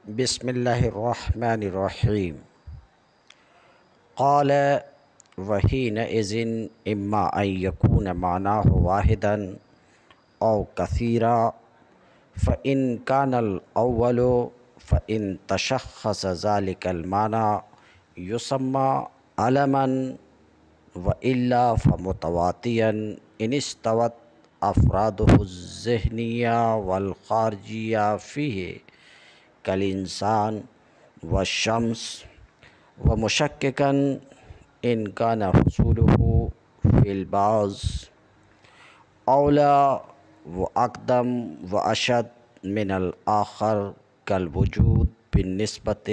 بسم اللہ الرحمن الرحیم قال وحینئذ اما ان یکون معناہ واحدا او کثیرا فإن كان الأول فإن تشخص ذلك المعنى يسمى علما وإلا فمتواتيا إن استوت أفراده الذهنية والخارجية فيه كالإنسان والشمس ومشككا إن كان حصوله في البعض أولى وأقدم وأشد من الآخر كالوجود بالنسبة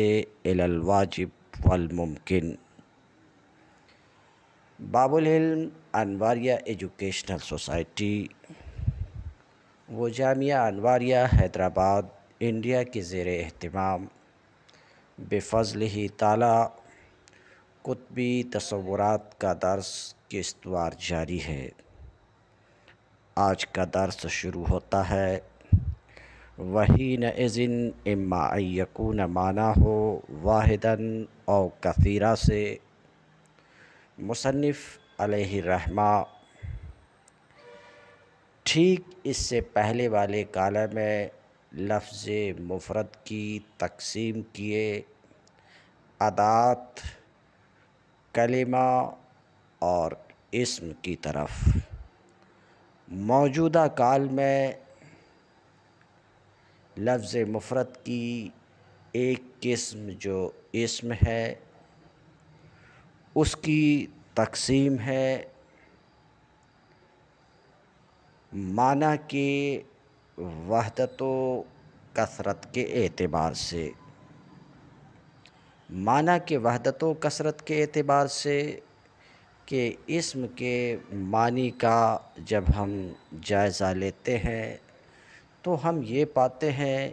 إلى الواجب والممكن۔ باب العلم انواریہ ایجوکیشنل سوسائٹی و جامعہ انواریہ حیدرآباد انڈیا کے زیر اہتمام بفضلہ تعالی کتبی تصورات کا درس قسطوار جاری ہے۔ آج کا درس شروع ہوتا ہے وحینئذ اما ان یکون معناہ واحدا او کثیرا سے۔ مصنف علیہ الرحمہ ٹھیک اس سے پہلے والے کالم میں لفظ مفرد کی تقسیم کیے ادات کلمہ اور اسم کی طرف۔ موجودہ کال میں لفظ مفرد کی ایک قسم جو اسم ہے اس کی تقسیم ہے معنی کی وحدت و کثرت کے اعتبار سے۔ معنی کے وحدت و کثرت کے اعتبار سے کہ اسم کے معنی کا جب ہم جائزہ لیتے ہیں تو ہم یہ پاتے ہیں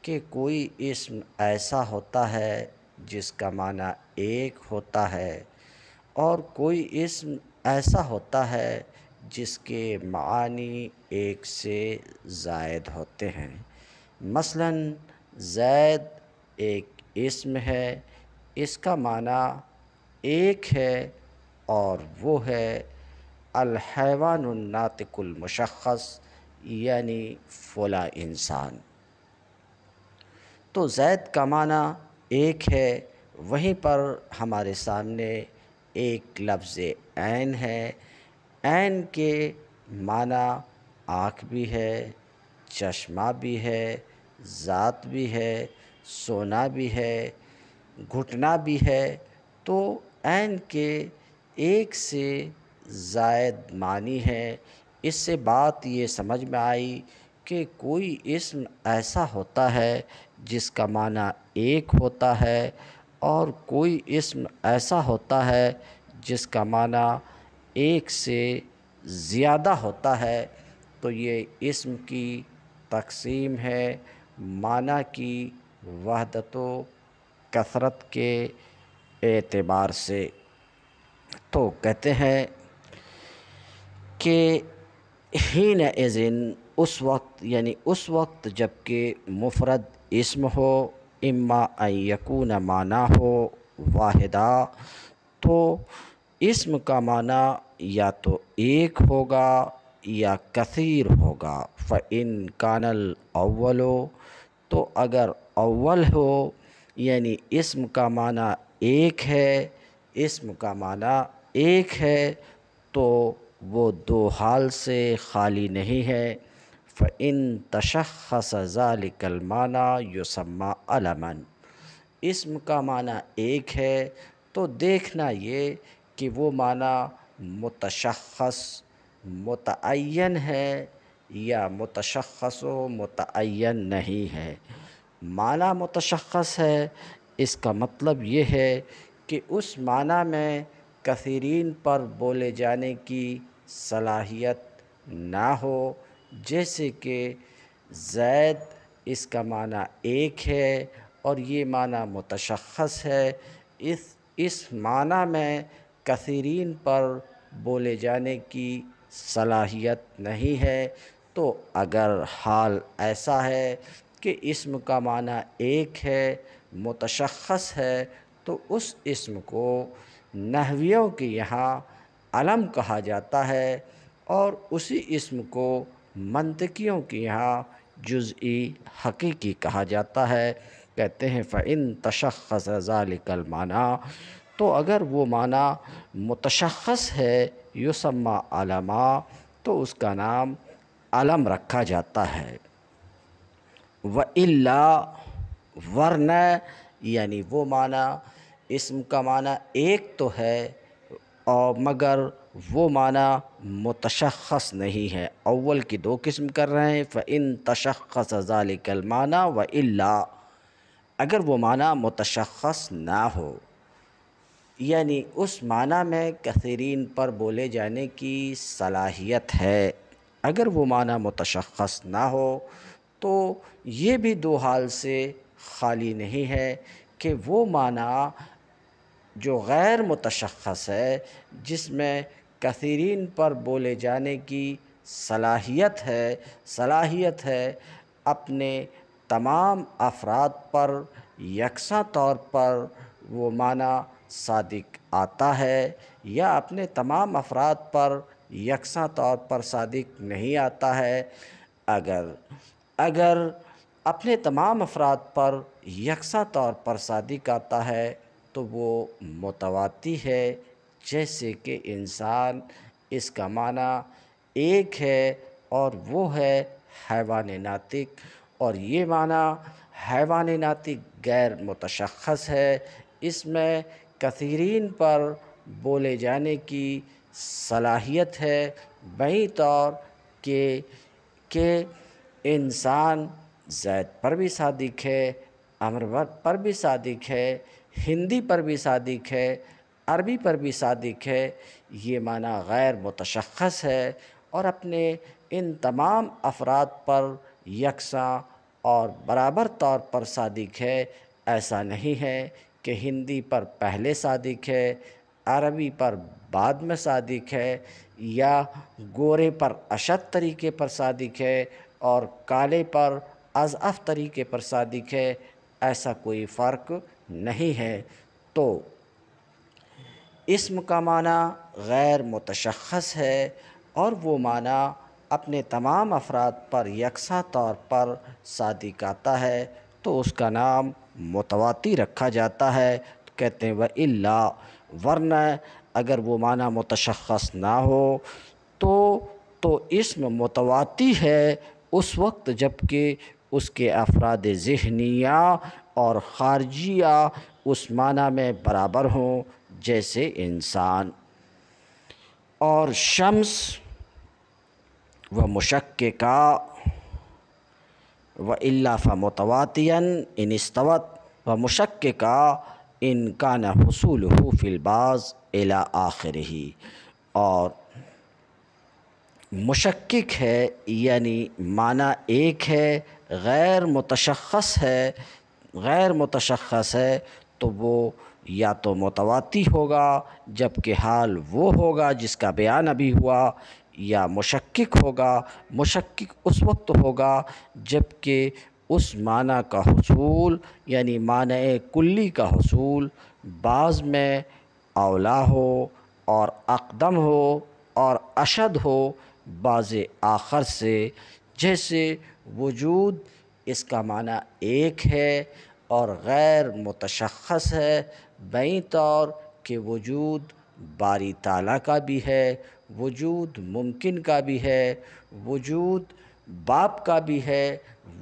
کہ کوئی اسم ایسا ہوتا ہے جس کا معنی ایک ہوتا ہے اور کوئی اسم ایسا ہوتا ہے جس کے معانی ایک سے زائد ہوتے ہیں۔ مثلاً زید ایک اسم ہے، اس کا معنی ایک ہے اور وہ ہے الحیوان الناطق المشخص، یعنی فلاں انسان۔ تو زید کا معنی ایک ہے، وہیں پر ہمارے سامنے ایک لفظ عین ہے۔ عین کے معنی آنکھ بھی ہے، چشمہ بھی ہے، ذات بھی ہے، سونا بھی ہے، گھٹنا بھی ہے۔ تو عین کے ایک سے زائد معنی ہے۔ اس سے بات یہ سمجھ میں آئی کہ کوئی اسم ایسا ہوتا ہے جس کا معنی ایک ہوتا ہے اور کوئی اسم ایسا ہوتا ہے جس کا معنی ایک سے زیادہ ہوتا ہے۔ تو یہ اسم کی تقسیم ہے معنی کی وحدت و کثرت کے اعتبار سے۔ تو کہتے ہیں کہ حینئذ اس وقت، یعنی اس وقت جب کہ مفرد اسم ہو، اما ان یکون معناہ واحدا، تو اسم کا معنی یا تو ایک ہوگا یا کثیر ہوگا۔ فإن کان الاول، تو اگر اول ہو یعنی اسم کا معنی ایک ہے، اسم کا معنی ایک ہے تو وہ دو حال سے خالی نہیں ہے۔ فإن تشخص ذلك المعنى يسمى علما، اسم کا معنی ایک ہے تو دیکھنا یہ کہ وہ معنی متشخص متعین ہے یا متشخص و متعین نہیں ہے۔ معنی متشخص ہے، اس کا مطلب یہ ہے کہ اس معنی میں کثیرین پر بولے جانے کی صلاحیت نہ ہو۔ جیسے کہ زید، اس کا معنی ایک ہے اور یہ معنی متشخص ہے، اس معنی میں کثیرین پر بولے جانے کی صلاحیت نہیں ہے۔ تو اگر حال ایسا ہے کہ اسم کا معنی ایک ہے، متشخص ہے، تو اس اسم کو نحویوں کے یہاں علم کہا جاتا ہے، اور اسی اسم کو منطقیوں کے یہاں جزئی حقیقی کہا جاتا ہے۔ کہتے ہیں فَإِن تَشَخَّصَ ذَلِكَ الْمَعْنَى، تو اگر وہ معنی متشخص ہے یسمى علما، تو اس کا نام علم رکھا جاتا ہے۔ وَإِلَّا، ورنہ، یعنی وہ معنی، اسم کا معنی ایک تو ہے اور مگر وہ معنی متشخص نہیں ہے۔ اول کی دو قسم کر رہے ہیں، فَإِن تَشَخَّصَ ذَلِكَ الْمَعْنَى وَإِلَّا، اگر وہ معنی متشخص نہ ہو، یعنی اس معنی میں کثیرین پر بولے جانے کی صلاحیت ہے۔ اگر وہ معنی متشخص نہ ہو تو یہ بھی دو حال سے خالی نہیں ہے کہ وہ معنی جو غیر متشخص ہے، جس میں کثیرین پر بولے جانے کی صلاحیت ہے، اپنے تمام افراد پر یکساں طور پر وہ معنی صادق آتا ہے، یا اپنے تمام افراد پر یکساں طور پر صادق نہیں آتا ہے۔ اگر اپنے تمام افراد پر یکساں طور پر صادق آتا ہے تو وہ متواتی ہے، جیسے کہ انسان، اس کا معنی ایک ہے اور وہ ہے حیوان ناطق، اور یہ معنی حیوان ناطق غیر متشخص ہے، اس میں کثیرین پر بولے جانے کی صلاحیت ہے، بہی طور کہ انسان زید پر بھی صادق ہے، امر پر بھی صادق ہے، ہندی پر بھی صادق ہے، عربی پر بھی صادق ہے۔ یہ معنی غیر متشخص ہے اور اپنے ان تمام افراد پر یکساں اور برابر طور پر صادق ہے۔ ایسا نہیں ہے کہ ہندی پر پہلے صادق ہے، عربی پر بعد میں صادق ہے، یا گورے پر اشد طریقے پر صادق ہے اور کالے پر اضعف طریقے پر صادق ہے، ایسا کوئی فرق نہیں ہے۔ تو اسم کا معنی غیر متشخص ہے اور وہ معنی اپنے تمام افراد پر یکساں طور پر صادق آتا ہے، تو اس کا نام متواتی رکھا جاتا ہے۔ کہتے ہیں وَإِلَّا، ورنہ اگر وہ معنی متشخص نہ ہو تو اسم متواتی ہے اس وقت جب کہ اس کے افراد ذہنیہ اور خارجیہ اس معنی میں برابر ہوں، جیسے انسان اور شمس و مشککا۔ وَإِلَّا فَمُتَوَاتِيًا إِنِ اسْتَوَتْ وَمُشَكِّكًا إِنْ كَانَ حُصُولُهُ فِي الْبَعْضِ إِلَىٰ آخِرِهِ، اور مشکک ہے یعنی معنی ایک ہے، غیر متشخص ہے، تو وہ یا تو متواتی ہوگا جبکہ حال وہ ہوگا جس کا بیان ابھی ہوا، یا مشکک ہوگا۔ مشکک اس وقت ہوگا جب کہ اس معنی کا حصول، یعنی معنی کلی کا حصول، بعض میں اولا ہو اور اقدم ہو اور اشد ہو بعض آخر سے، جیسے وجود، اس کا معنی ایک ہے اور غیر متشخص ہے، بہی طور کہ وجود باری تعالیٰ کا بھی ہے، وجود ممکن کا بھی ہے، وجود باپ کا بھی ہے،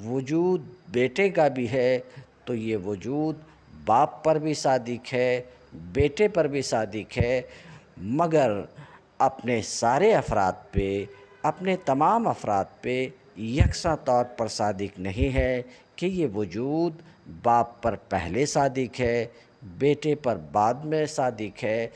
وجود بیٹے کا بھی ہے۔ تو یہ وجود باپ پر بھی صادق ہے، بیٹے پر بھی صادق ہے، مگر اپنے سارے افراد پہ، اپنے تمام افراد پہ یکساں طور پر صادق نہیں ہے کہ یہ وجود باپ پر پہلے صادق ہے، بیٹے پر بعد میں صادق ہے۔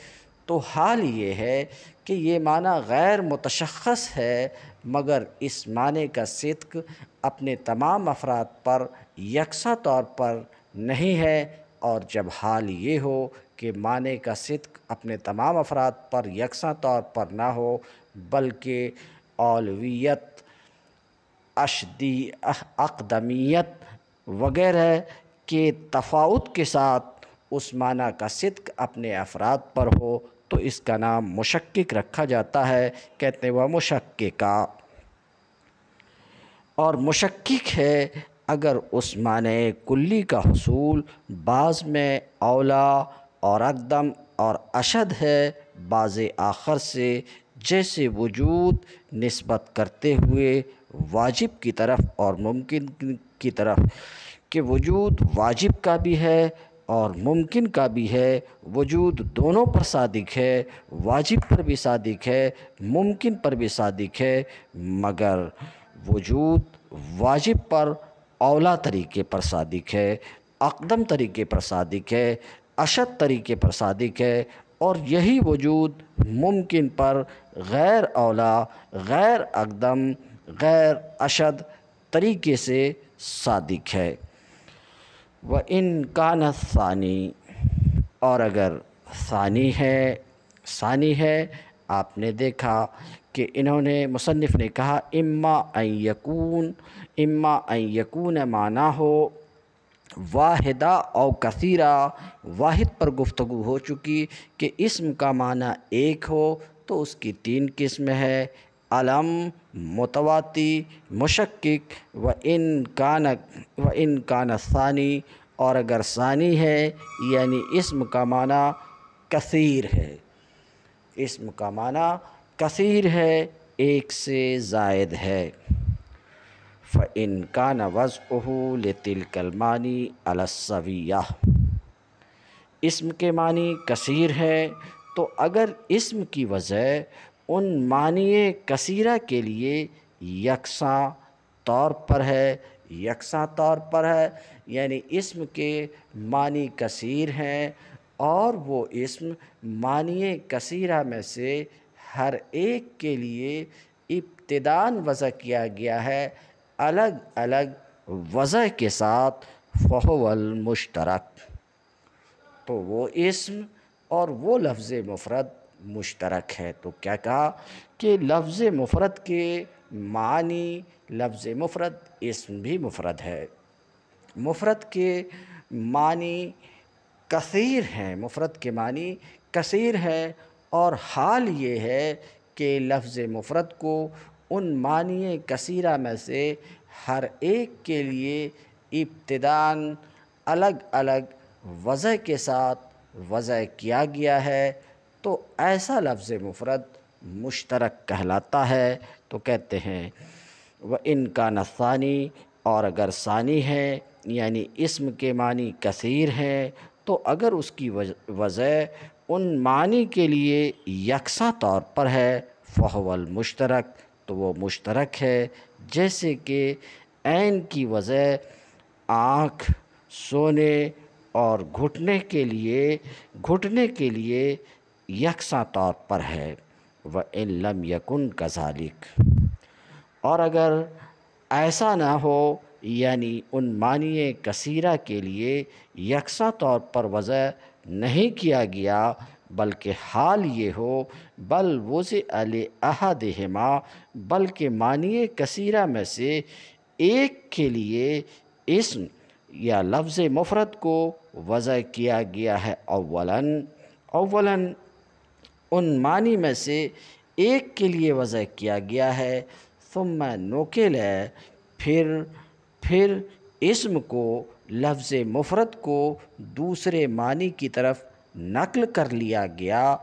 تو حال یہ ہے کہ یہ معنی غیر متشخص ہے، مگر اس معنی کا صدق اپنے تمام افراد پر یکساں طور پر نہیں ہے، اور جب حال یہ ہو کہ معنی کا صدق اپنے تمام افراد پر یکساں طور پر نہ ہو، بلکہ اولویت، اقدمیت وغیرہ کے تفاوت کے ساتھ اس معنی کا صدق اپنے افراد پر ہو تو اس کا نام مشکک رکھا جاتا ہے، کہتے ہیں وہ مشککہ۔ اور مشکک ہے اگر اس معنی کلی کا حصول بعض میں اولا اور اقدم اور اشد ہے بعض آخر سے، جیسے وجود نسبت کرتے ہوئے واجب کی طرف اور ممکن کی طرف، کہ وجود واجب کا بھی ہے اور ممکن کا بھی ہے، وجود دونوں پر صادق ہے، واجب پر بھی صادق ہے، ممکن پر بھی صادق ہے، مگر وجود واجب پر اولا طریقے پر صادق ہے، اقدم طریقے پر صادق ہے، اشد طریقے پر صادق ہے، اور یہی وجود ممکن پر غیر اولا، غیر اقدم، غیر اشد طریقے سے صادق ہے۔ وَإِنْ كَانَ الثَّانِي، اور اگر ثانی ہے، آپ نے دیکھا کہ انہوں نے مصنف نے کہا اما ان یکون معنی ہو واحدہ او کثیرہ، واحد پر گفتگو ہو چکی کہ اسم کا معنی ایک ہو تو اس کی 3 قسم ہے، علم، متواتی، مشکک۔ وَإِنْ كَانَ الثَّانِي، اور اگر ثانی ہے یعنی اسم کا معنی کثیر ہے، اسم کا معنی کثیر ہے، ایک سے زائد ہے، فَإِنْ كَانَ وَضْعُهُ لِتِلْكَ الْمَعَانِي عَلَى السَّوِيَّةِ، اسم کے معنی کثیر ہے تو اگر اسم کی وضع ان معنی کثیرہ کے لیے یکساں طور پر ہے، یعنی اسم کے معنی کثیر ہیں اور وہ اسم معنی کثیرہ میں سے ہر ایک کے لیے ابتداً وضع کیا گیا ہے الگ الگ وضع کے ساتھ، فَهُوَ الْمُشْتَرَک، تو وہ اسم اور وہ لفظ مفرد مشترک ہے۔ تو کیا کہا کہ لفظ مفرد کے معنی، لفظ مفرد اسم بھی مفرد ہے، مفرد کے معنی کثیر ہیں، مفرد کے معنی کثیر ہیں، اور حال یہ ہے کہ لفظ مفرد کو ان معنی کثیرہ میں سے ہر ایک کے لیے ابتداً الگ الگ وضع کے ساتھ وضع کیا گیا ہے، تو ایسا لفظ مفرد مشترک کہلاتا ہے۔ تو کہتے ہیں وَإِنْ كَانَ الثَّانِي، اور اگر ثانی ہے یعنی اسم کے معنی کثیر ہیں تو اگر اس کی وضع ان معنی کے لیے یکساں طور پر ہے، فَهُوَ الْمُشْتَرَک، تو وہ مشترک ہے، جیسے کہ عین کی وضع آنکھ، سونے اور گھٹنے کے لیے یکساں طور پر ہے۔ وَإِن لَمْ يَكُنْ كَذَلِكَ، اور اگر ایسا نہ ہو یعنی ان معنی کثیرہ کے لیے یکساں طور پر وضع نہیں کیا گیا، بلکہ حال یہ ہو بل وضع لأحدہما، بلکہ معنی کثیرہ میں سے ایک کے لیے اسم یا لفظ مفرد کو وضع کیا گیا ہے اولاً ان معنی میں سے ایک کے لیے وضع کیا گیا ہے، ثم نقل، پھر اسم کو، لفظ مفرد کو دوسرے معنی کی طرف نقل کر لیا گیا،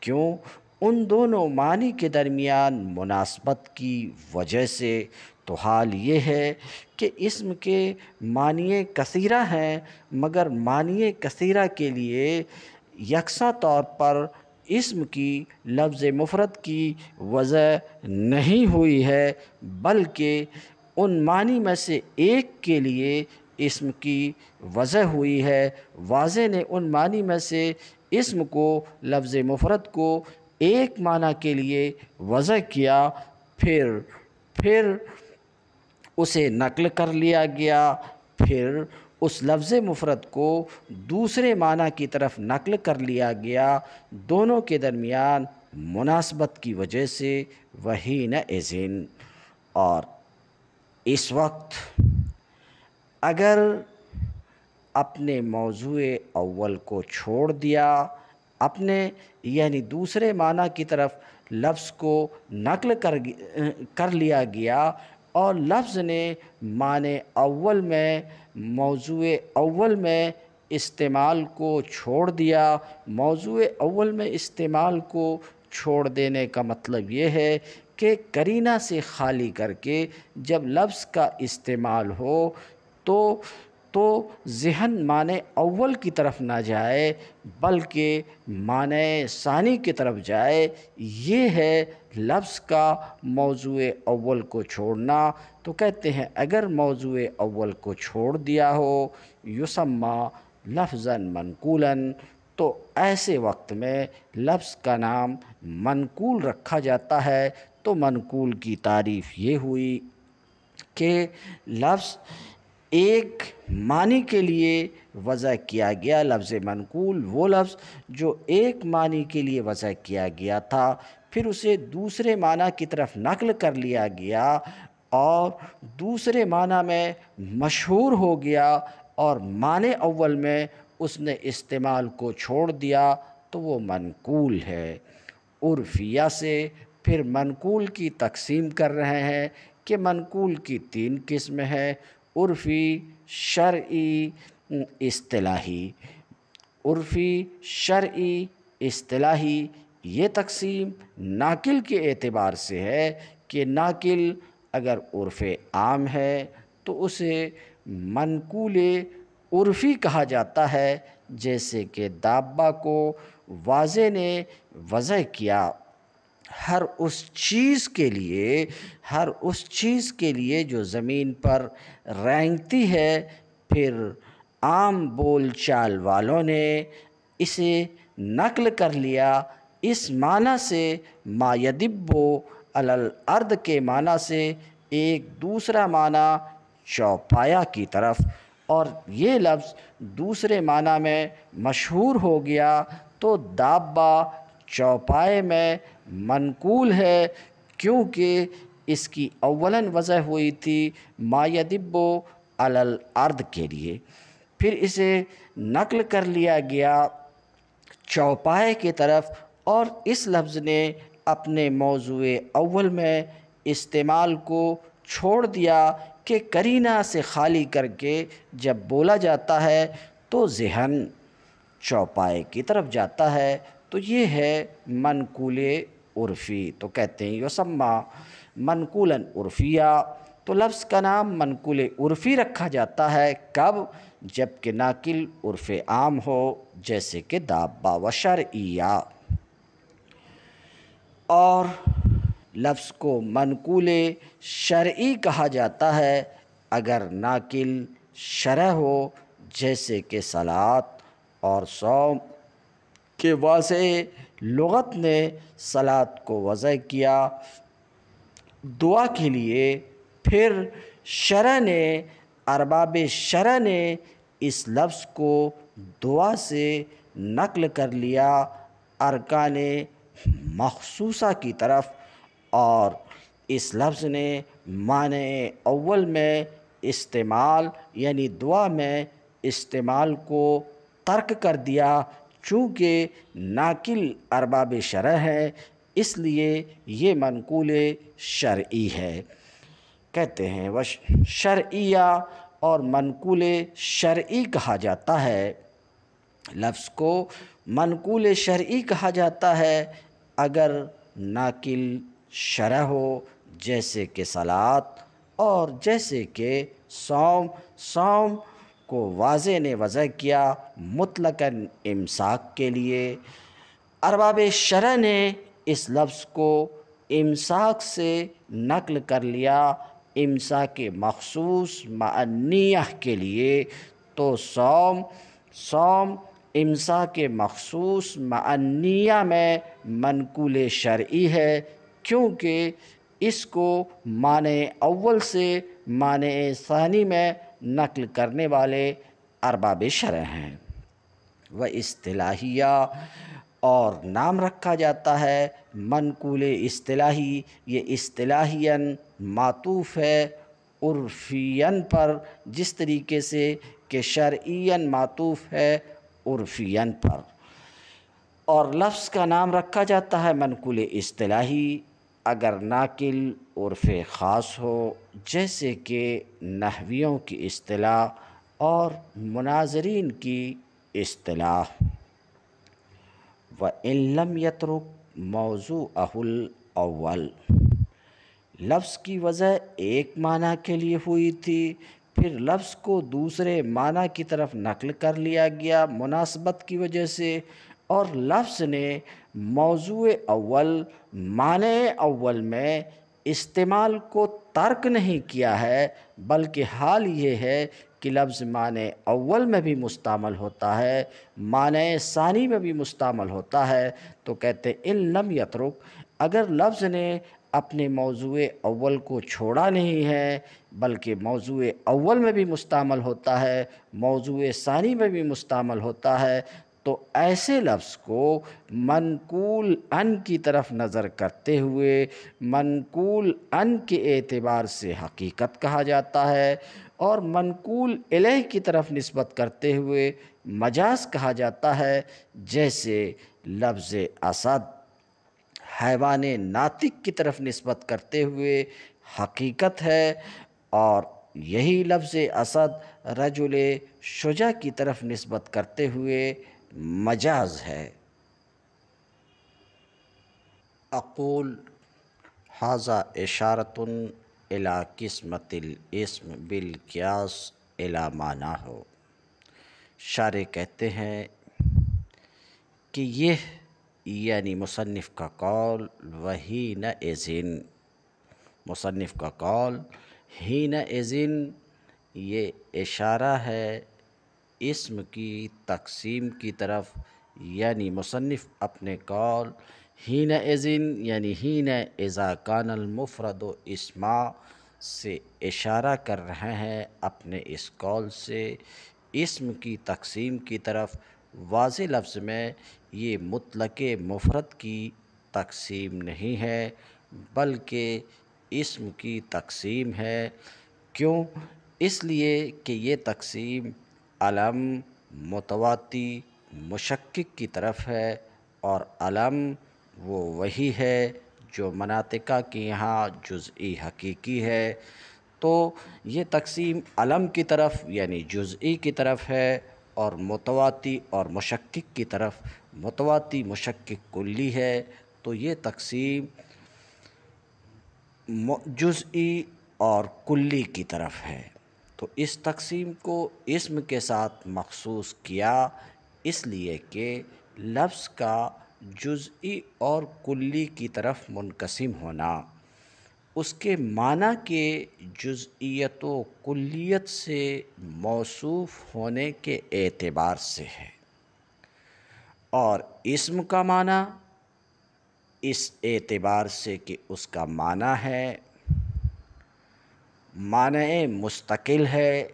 کیوں؟ ان دونوں معنی کے درمیان مناسبت کی وجہ سے۔ تو حال یہ ہے کہ اسم کے معنی کثیرہ ہیں، مگر معنی کثیرہ کے لیے یکساں طور پر اسم کی، لفظ مفرد کی وضع نہیں ہوئی ہے، بلکہ ان معنی میں سے ایک کے لیے اسم کی وضع ہوئی ہے۔ واضح نے ان معنی میں سے اسم کو، لفظ مفرد کو ایک معنی کے لیے وضع کیا، پھر اسے نقل کر لیا گیا، پھر اس لفظ مفرد کو دوسرے معنی کی طرف نقل کر لیا گیا، دونوں کے درمیان مناسبت کی وجہ سے۔ وحینئذ، اور اس وقت اگر اپنے موضوع اول کو چھوڑ دیا، اپنے یعنی دوسرے معنی کی طرف لفظ کو نقل کر لیا گیا اور لفظ نے معنی اول میں موضوع اول میں استعمال کو چھوڑ دیا۔ موضوع اول میں استعمال کو چھوڑ دینے کا مطلب یہ ہے کہ قرینہ سے خالی کر کے جب لفظ کا استعمال ہو تو ذہن معنی اول کی طرف نہ جائے بلکہ معنی ثانی کی طرف جائے۔ یہ ہے لفظ کا موضوع اول کو چھوڑنا۔ تو کہتے ہیں اگر موضوع اول کو چھوڑ دیا ہو یسمى لفظاً منقولاً، تو ایسے وقت میں لفظ کا نام منقول رکھا جاتا ہے۔ تو منقول کی تعریف یہ ہوئی کہ لفظ ایک معنی کے لیے وضع کیا گیا۔ لفظ منقول وہ لفظ جو ایک معنی کے لیے وضع کیا گیا تھا، پھر اسے دوسرے معنی کی طرف نقل کر لیا گیا اور دوسرے معنی میں مشہور ہو گیا اور معنی اول میں اس نے استعمال کو چھوڑ دیا، تو وہ منقول ہے۔ عرفیہ سے پھر منقول کی تقسیم کر رہے ہیں کہ منقول کی 3 قسم ہے: عرفی، شرعی، اصطلاحی۔ عرفی، شرعی، اصطلاحی یہ تقسیم ناقل کے اعتبار سے ہے کہ ناقل اگر عرف عام ہے تو اسے منقول عرفی کہا جاتا ہے، جیسے کہ دابہ کو واضح نے وضع کیا ہر اس چیز کے لیے جو زمین پر رینگتی ہے۔ پھر عام بول چال والوں نے اسے نقل کر لیا اس معنی سے ما یدب علی الارض کے معنی سے ایک دوسرا معنی چوپایا کی طرف، اور یہ لفظ دوسرے معنی میں مشہور ہو گیا تو دابہ چوپائے میں منقول ہے، کیونکہ اس کی اولاً وضع ہوئی تھی ما یدب علی الارض کے لیے، پھر اسے نقل کر لیا گیا چوپائے کی طرف، اور اس لفظ نے اپنے موضوع اول میں استعمال کو چھوڑ دیا کہ قرینہ سے خالی کر کے جب بولا جاتا ہے تو ذہن چوپائے کی طرف جاتا ہے۔ تو یہ ہے منقول عرفی۔ تو کہتے ہیں یسمى منقولاً عرفیہ، تو لفظ کا نام منقول عرفی رکھا جاتا ہے کب؟ جب کہ ناقل عرف عام ہو، جیسے کہ دابہ و شرعیہ۔ اور لفظ کو منقول شرعی کہا جاتا ہے اگر ناقل شرع ہو، جیسے کہ صلاۃ اور صوم کہ واضح لغت نے صلاۃ کو وضع کیا دعا کے لیے، پھر شرع نے ارباب شرع نے اس لفظ کو دعا سے نقل کر لیا ارکان مخصوصہ کی طرف، اور اس لفظ نے معنی اول میں استعمال یعنی دعا میں استعمال کو ترک کر دیا۔ چونکہ ناقل ارباب شرع ہے اس لیے یہ منقول شرعی ہے۔ کہتے ہیں شرعیہ اور منقول شرعی کہا جاتا ہے۔ لفظ کو منقول شرعی کہا جاتا ہے اگر ناقل شرع ہو، جیسے کہ صلاۃ اور جیسے کہ صوم کو واضح نے وضع کیا مطلقاً امساک کے لیے۔ ارباب شرع نے اس لفظ کو امساک سے نقل کر لیا امساک مخصوص مع النیہ کے لیے، تو صوم امساک مخصوص مع النیہ میں منقول شرعی ہے، کیونکہ اس کو معنی اول سے معنی ثانی میں نقل کرنے والے ارباب شرع ہیں۔ و اصطلاحیہ، اور نام رکھا جاتا ہے منقول اصطلاحی۔ یہ اصطلاحیاً معطوف ہے عرفیاً پر، جس طریقے سے کہ شرعیاً معطوف ہے عرفیاً پر، اور لفظ کا نام رکھا جاتا ہے منقول اصطلاحی اگر ناقل عرف خاص ہو، جیسے کہ نحویوں کی اصطلاح اور مناظرین کی اصطلاح۔ وَإِن لَمْ يَتْرُكْ مَوْضُوعَهُ الْأَوَّلِ، لفظ کی وضع ایک معنی کے لیے ہوئی تھی، پھر لفظ کو دوسرے معنی کی طرف نقل کر لیا گیا مناسبت کی وجہ سے، اور لفظ نے موضوع اول معنی اول میں استعمال کو ترک نہیں کیا ہے، بلکہ حال یہ ہے کہ لفظ معنی اول میں بھی مستعمل ہوتا ہے، معنی ثانی میں بھی مستعمل ہوتا ہے، تو کہتے ہیں ان لم یترک، اگر لفظ نے اپنے موضوع اول کو چھوڑا نہیں ہے، بلکہ موضوع اول میں بھی مستعمل ہوتا ہے، موضوع ثانی میں بھی مستعمل ہوتا ہے، تو ایسے لفظ کو منقول عن کی طرف نظر کرتے ہوئے منقول عن کے اعتبار سے حقیقت کہا جاتا ہے، اور منقول الیہ کی طرف نسبت کرتے ہوئے مجاز کہا جاتا ہے، جیسے لفظ اسد حیوان ناطق کی طرف نسبت کرتے ہوئے حقیقت ہے، اور یہی لفظ اسد رجل شجاع کی طرف نسبت کرتے ہوئے مجاز ہے۔ اقول ھذا اشارۃ الی قسمۃ الاسم بالقیاس الی معناہ، شارح کہتے ہیں کہ یہ یعنی مصنف کا قول وحینئذ، مصنف کا قول حینئذ یہ اشارہ ہے اسم کی تقسیم کی طرف، یعنی مصنف اپنے قول حینئذ یعنی حین اذا کان المفرد اسما سے اشارہ کر رہے ہیں اپنے اس قول سے اسم کی تقسیم کی طرف۔ واضح لفظ میں یہ مطلق مفرد کی تقسیم نہیں ہے، بلکہ اسم کی تقسیم ہے۔ کیوں؟ اس لیے کہ یہ تقسیم علم متواتی مشکک کی طرف ہے، اور علم وہ وہی ہے جو مناطقہ کے یہاں جزئی حقیقی ہے، تو یہ تقسیم علم کی طرف یعنی جزئی کی طرف ہے، اور متواتی اور مشکک کی طرف متواتی مشکک کلی ہے، تو یہ تقسیم جزئی اور کلی کی طرف ہے۔ تو اس تقسیم کو اسم کے ساتھ مخصوص کیا، اس لیے کہ لفظ کا جزئی اور کلی کی طرف منقسم ہونا اس کے معنی کے جزئیت و کلیت سے موصوف ہونے کے اعتبار سے ہے، اور اسم کا معنی اس اعتبار سے کہ اس کا معنی ہے معنی مستقل ہے،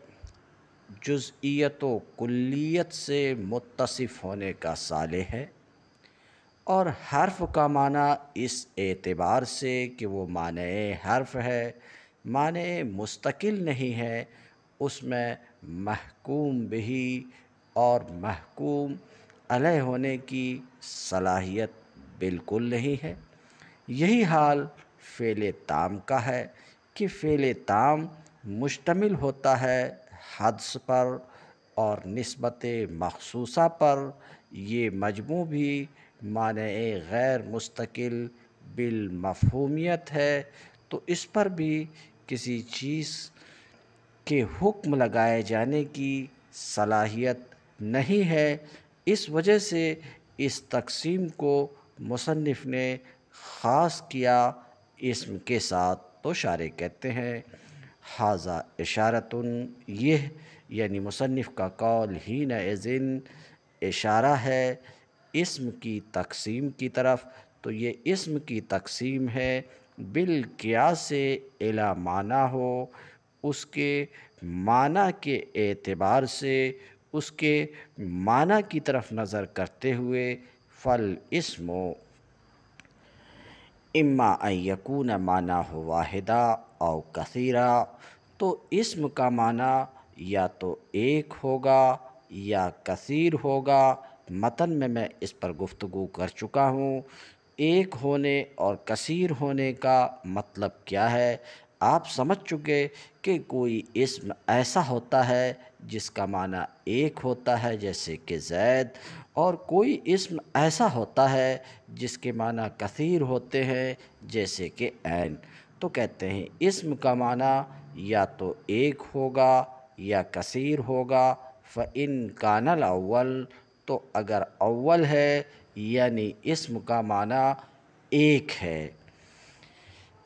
جزئیت و کلیت سے متصف ہونے کا صالح ہے، اور حرف کا معنی اس اعتبار سے کہ وہ معنی حرف ہے، معنی مستقل نہیں ہے، اس میں محکوم بہی اور محکوم علیہ ہونے کی صلاحیت بالکل نہیں ہے۔ یہی حال فعل تام کا ہے کہ فعل تام مشتمل ہوتا ہے حدث پر اور نسبت مخصوصہ پر، یہ مجموع بھی معنی غیر مستقل بالمفہومیت ہے، تو اس پر بھی کسی چیز کے حکم لگائے جانے کی صلاحیت نہیں ہے۔ اس وجہ سے اس تقسیم کو مصنف نے خاص کیا اسم کے ساتھ، تو شارح کہتے ہیں ھذا اشارۃ، یہ یعنی مصنف کا قول حینئذ اشارہ ہے اسم کی تقسیم کی طرف، تو یہ اسم کی تقسیم ہے بالقیاس الی معناہ، اس کے معنی کے اعتبار سے اس کے معنی کی طرف نظر کرتے ہوئے۔ فالاسم اما ان یکون معناہ واحدا او کثیرا، تو اسم کا معنی یا تو ایک ہوگا یا کثیر ہوگا۔ متن میں اس پر گفتگو کر چکا ہوں۔ ایک ہونے اور کثیر ہونے کا مطلب کیا ہے آپ سمجھ چکے کہ کوئی اسم ایسا ہوتا ہے جس کا معنی ایک ہوتا ہے جیسے کہ زید، اور کوئی اسم ایسا ہوتا ہے جس کے معنی کثیر ہوتے ہیں جیسے کہ عین۔ تو کہتے ہیں اسم کا معنی یا تو ایک ہوگا یا کثیر ہوگا۔ فَإِن كَانَ الْأَوَّلُ، تو اگر اول ہے یعنی اسم کا معنی ایک ہے۔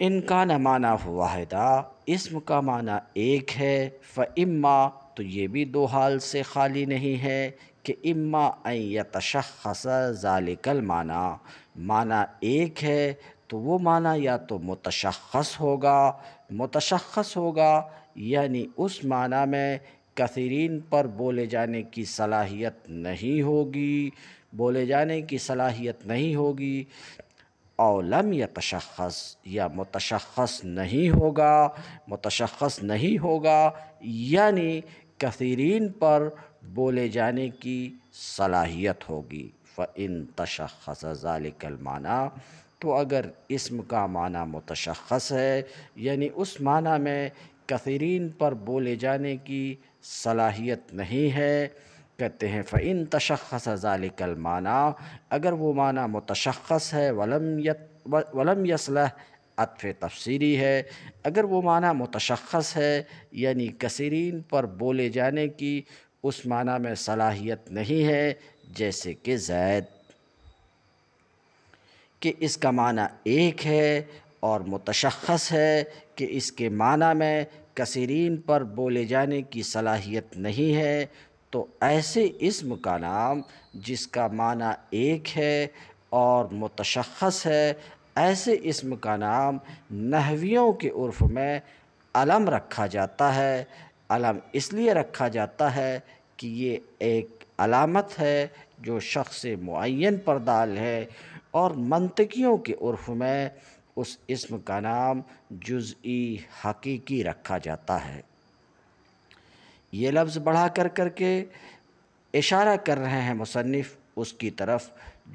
ان کا معنی واحدہ، اسم کا معنی ایک ہے۔ فَإِمَّا، تو یہ بھی دو حال سے خالی نہیں ہے کہ اما ان یتشخص ذالک المعنی، معنی ایک ہے تو وہ معنی یا تو متشخص ہوگا یعنی اس معنی میں کثیرین پر بولے جانے کی صلاحیت نہیں ہوگی، او لم یتشخص، یا متشخص نہیں ہوگا یعنی کثیرین پر بولے جانے کی صلاحیت ہوگی۔ فَإِن تشخص ذَلِكَ الْمَعْنَى، تو اگر اسم کا معنی متشخص ہے یعنی اس معنی میں کثیرین پر بولے جانے کی صلاحیت نہیں ہے، کہتے ہیں فَإِن تشخص ذَلِكَ الْمَعْنَى، اگر وہ معنی متشخص ہے وَلَمْ يَصْلَحْ، عطف تفسیری ہے، اگر وہ معنی متشخص ہے یعنی کثیرین پر بولے جانے کی اس معنی میں صلاحیت نہیں ہے جیسے کہ زید، کہ اس کا معنی ایک ہے اور متشخص ہے کہ اس کے معنی میں کثیرین پر بولے جانے کی صلاحیت نہیں ہے، تو ایسے اسم کا نام جس کا معنی ایک ہے اور متشخص ہے، ایسے اسم کا نام نحویوں کے عرف میں علم رکھا جاتا ہے۔ علم اس لیے رکھا جاتا ہے کہ یہ ایک علامت ہے جو شخص معین پر دال ہے، اور منطقیوں کے عرف میں اس اسم کا نام جزئی حقیقی رکھا جاتا ہے۔ یہ لفظ بڑھا کر کے اشارہ کر رہے ہیں مصنف اس کی طرف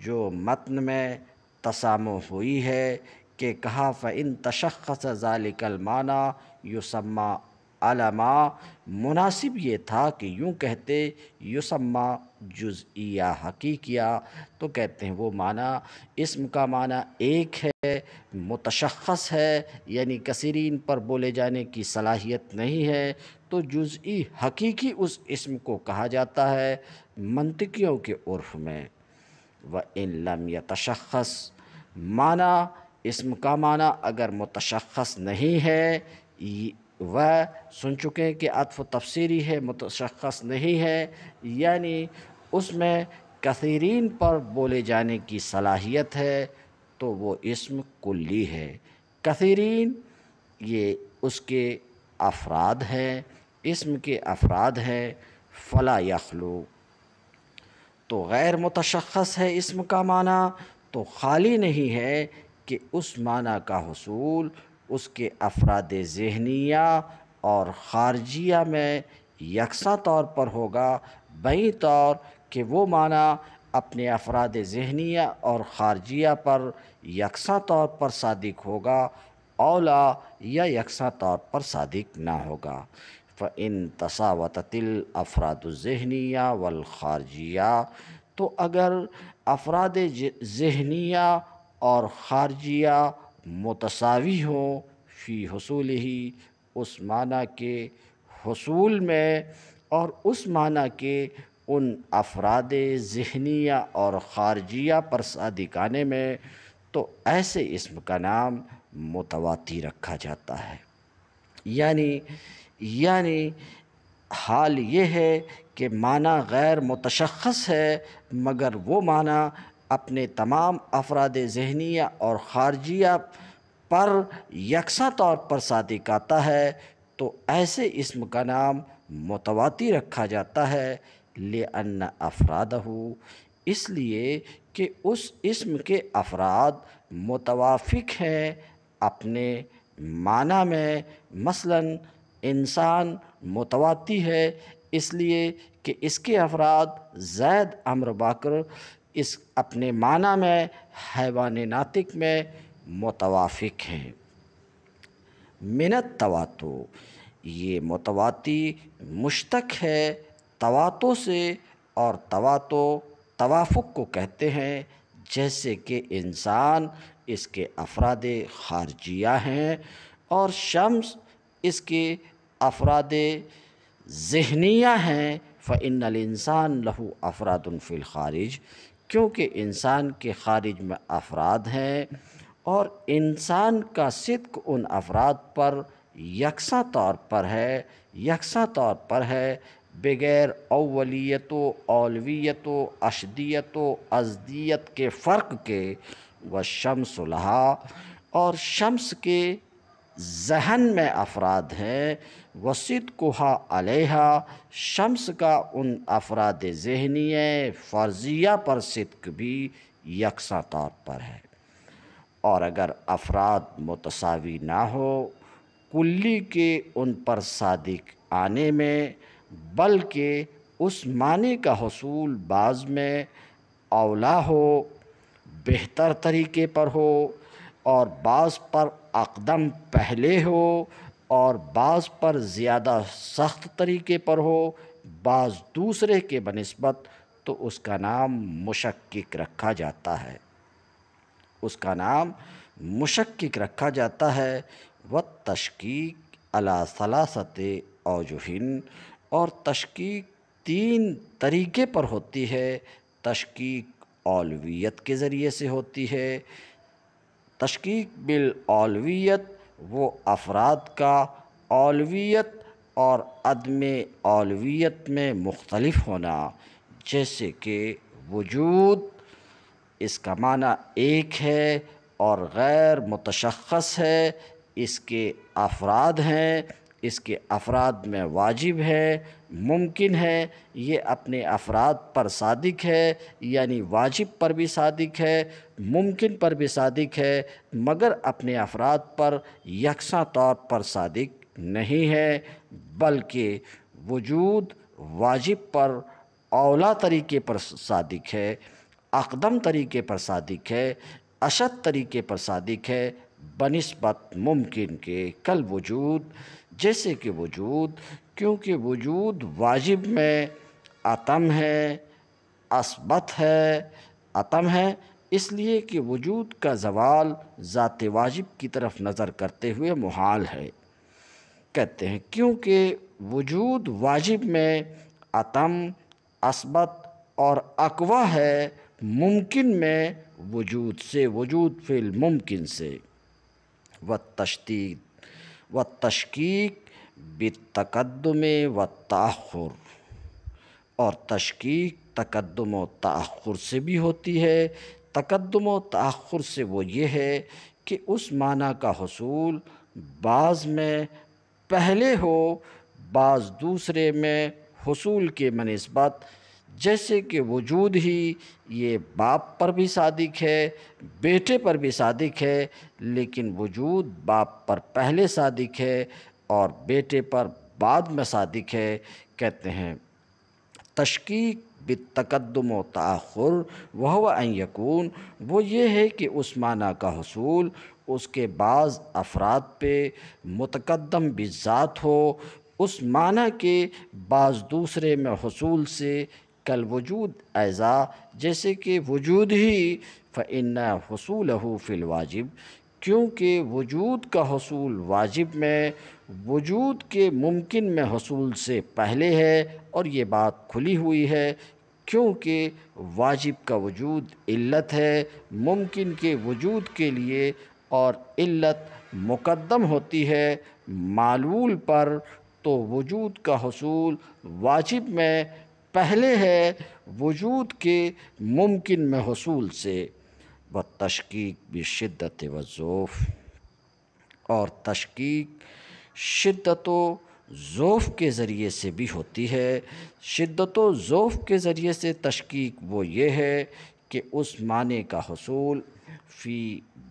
جو متن میں تسامع ہوئی ہے کہ کہا فَإِن تشخص ذَلِكَ الْمَعْنَى يُسَمَّى علما، مناسب یہ تھا کہ یوں کہتے یسمّى جزئیہ حقیقیہ، تو کہتے ہیں وہ معنی اسم کا معنی ایک ہے، متشخص ہے یعنی کثیرین پر بولے جانے کی صلاحیت نہیں ہے، تو جزئی حقیقی اس اسم کو کہا جاتا ہے منطقیوں کے عرف میں۔ وَإِن لَمْ يَتَشَخَّص، معنی اسم کا معنی اگر متشخص نہیں ہے، وہ سن چکے ہیں کہ عطف تفسیری ہے، متشخص نہیں ہے یعنی اس میں کثیرین پر بولے جانے کی صلاحیت ہے، تو وہ اسم کلی ہے۔ کثیرین یہ اس کے افراد ہیں، اسم کے افراد ہیں۔ فلا یخلو، تو غیر متشخص ہے اسم کا معنی، تو خالی نہیں ہے کہ اس معنی کا حصول اس کے افراد ذہنیہ اور خارجیہ میں یکساں طور پر ہوگا، بہی طور کہ وہ معنی اپنے افراد ذہنیہ اور خارجیہ پر یکساں طور پر صادق ہوگا، اولا یا یکساں طور پر صادق نہ ہوگا۔ فَإِن تَسَاوَتَتِ الْأَفْرَادُ الذِّهْنِيَّةُ وَالْخَارِجِيَّةُ، تو اگر افراد ذہنیہ اور خارجیہ متساوی ہوں فی حصولہ، اس معنی کے حصول میں اور اس معنی کے ان افراد ذہنیہ اور خارجیہ پر صادق آنے میں، تو ایسے اسم کا نام متواتر رکھا جاتا ہے۔ یعنی حال یہ ہے کہ معنی غیر متشخص ہے مگر وہ معنی اپنے تمام افراد ذہنیہ اور خارجیہ پر یکساں طور پر صادق آتا ہے، تو ایسے اسم کا نام متواتر رکھا جاتا ہے۔ لِأَنَّ أَفْرَادَهُ، اس لیے کہ اس اسم کے افراد متوافق ہیں اپنے معنی میں۔ مثلاً انسان متواتی ہے اس لیے کہ اس کے افراد زید، عمرو، بکر اس اپنے معنی میں حیوان ناطق میں متوافق ہیں۔ من التواتو، یہ متواتی مشتق ہے تواتو سے، اور تواتو توافق کو کہتے ہیں، جیسے کہ انسان اس کے افراد خارجیہ ہیں اور شمس اس کے افراد ذہنیہ ہیں۔ فإن الانسان لہو افراد فی الخارج، کیونکہ انسان کے خارج میں افراد ہیں، اور انسان کا صدق ان افراد پر یکساں طور پر ہے بغیر اولیت و اولویت و اشدیت و ازدیت کے فرق کے۔ والشمس لہا، اور شمس کے ذہن میں افراد ہیں، وصدقہا علیہا، شمس کا ان افراد ذہنیہ فرضیہ پر صدق بھی یکساں طور پر ہے۔ اور اگر افراد متساوی نہ ہو کلی کے ان پر صادق آنے میں، بلکہ اس معنی کا حصول بعض میں اولا ہو، بہتر طریقے پر ہو، اور بعض پر اقدم پہلے ہو، اور بعض پر زیادہ سخت طریقے پر ہو بعض دوسرے کے بنسبت، تو اس کا نام مشکک رکھا جاتا ہے۔ والتشکیک علی ثلاثت اوجہ، اور تشکیک 3 طریقے پر ہوتی ہے۔ تشکیک اولویت کے ذریعے سے ہوتی ہے۔ تشکیک بالاولویت، وہ افراد کا اولویت اور عدم اولویت میں مختلف ہونا، جیسے کہ وجود، اس کا معنی ایک ہے اور غیر متشخص ہے، اس کے افراد ہیں، اس کے افراد میں واجب ہے، ممکن ہے، یہ اپنے افراد پر صادق ہے، یعنی واجب پر بھی صادق ہے، ممکن پر بھی صادق ہے، مگر اپنے افراد پر یکساں طور پر صادق نہیں ہے، بلکہ وجود واجب پر اولا طریقے پر صادق ہے، اقدم طریقے پر صادق ہے، اشد طریقے پر صادق ہے بنسبت ممکن کے۔ کل وجود، جیسے کہ وجود، کیونکہ وجود واجب میں عدم ہے، اثبت ہے، عدم ہے، اس لیے کہ وجود کا زوال ذات واجب کی طرف نظر کرتے ہوئے محال ہے۔ کہتے ہیں کیونکہ وجود واجب میں عدم، اثبت اور اقویٰ ہے، ممکن میں وجود سے، وجود فی الممکن سے۔ والتشکیک بالتقدم والتأخر، اور تشکیک تقدم و تأخر سے بھی ہوتی ہے۔ تقدم و تأخر سے وہ یہ ہے کہ اس معنی کا حصول بعض میں پہلے ہو، بعض دوسرے میں حصول کے بنسبت، جیسے کہ وجود ہی یہ باپ پر بھی صادق ہے، بیٹے پر بھی صادق ہے، لیکن وجود باپ پر پہلے صادق ہے اور بیٹے پر بعد میں صادق ہے۔ کہتے ہیں تشکیک بالتقدم و تأخر وہو ان یکون، وہ یہ ہے کہ اس معنی کا حصول اس کے بعض افراد پہ متقدم بالذات ہو، اس معنی کے بعض دوسرے میں حصول سے، کل وجود ایذا، جیسے کہ وجود ہی، فإن حصولہ فی الواجب، کیونکہ وجود کا حصول واجب میں وجود کے ممکن میں حصول سے پہلے ہے، اور یہ بات کھلی ہوئی ہے کیونکہ واجب کا وجود علت ہے ممکن کے وجود کے لیے، اور علت مقدم ہوتی ہے معلول پر، تو وجود کا حصول واجب میں پہلے ہے وجود کے ممکن میں حصول سے۔ والتشکیک بالشدۃ والضعف، اور تشکیک شدت و ضعف کے ذریعے سے بھی ہوتی ہے۔ شدت و ضعف کے ذریعے سے تشکیک وہ یہ ہے کہ اس معنی کا حصول فی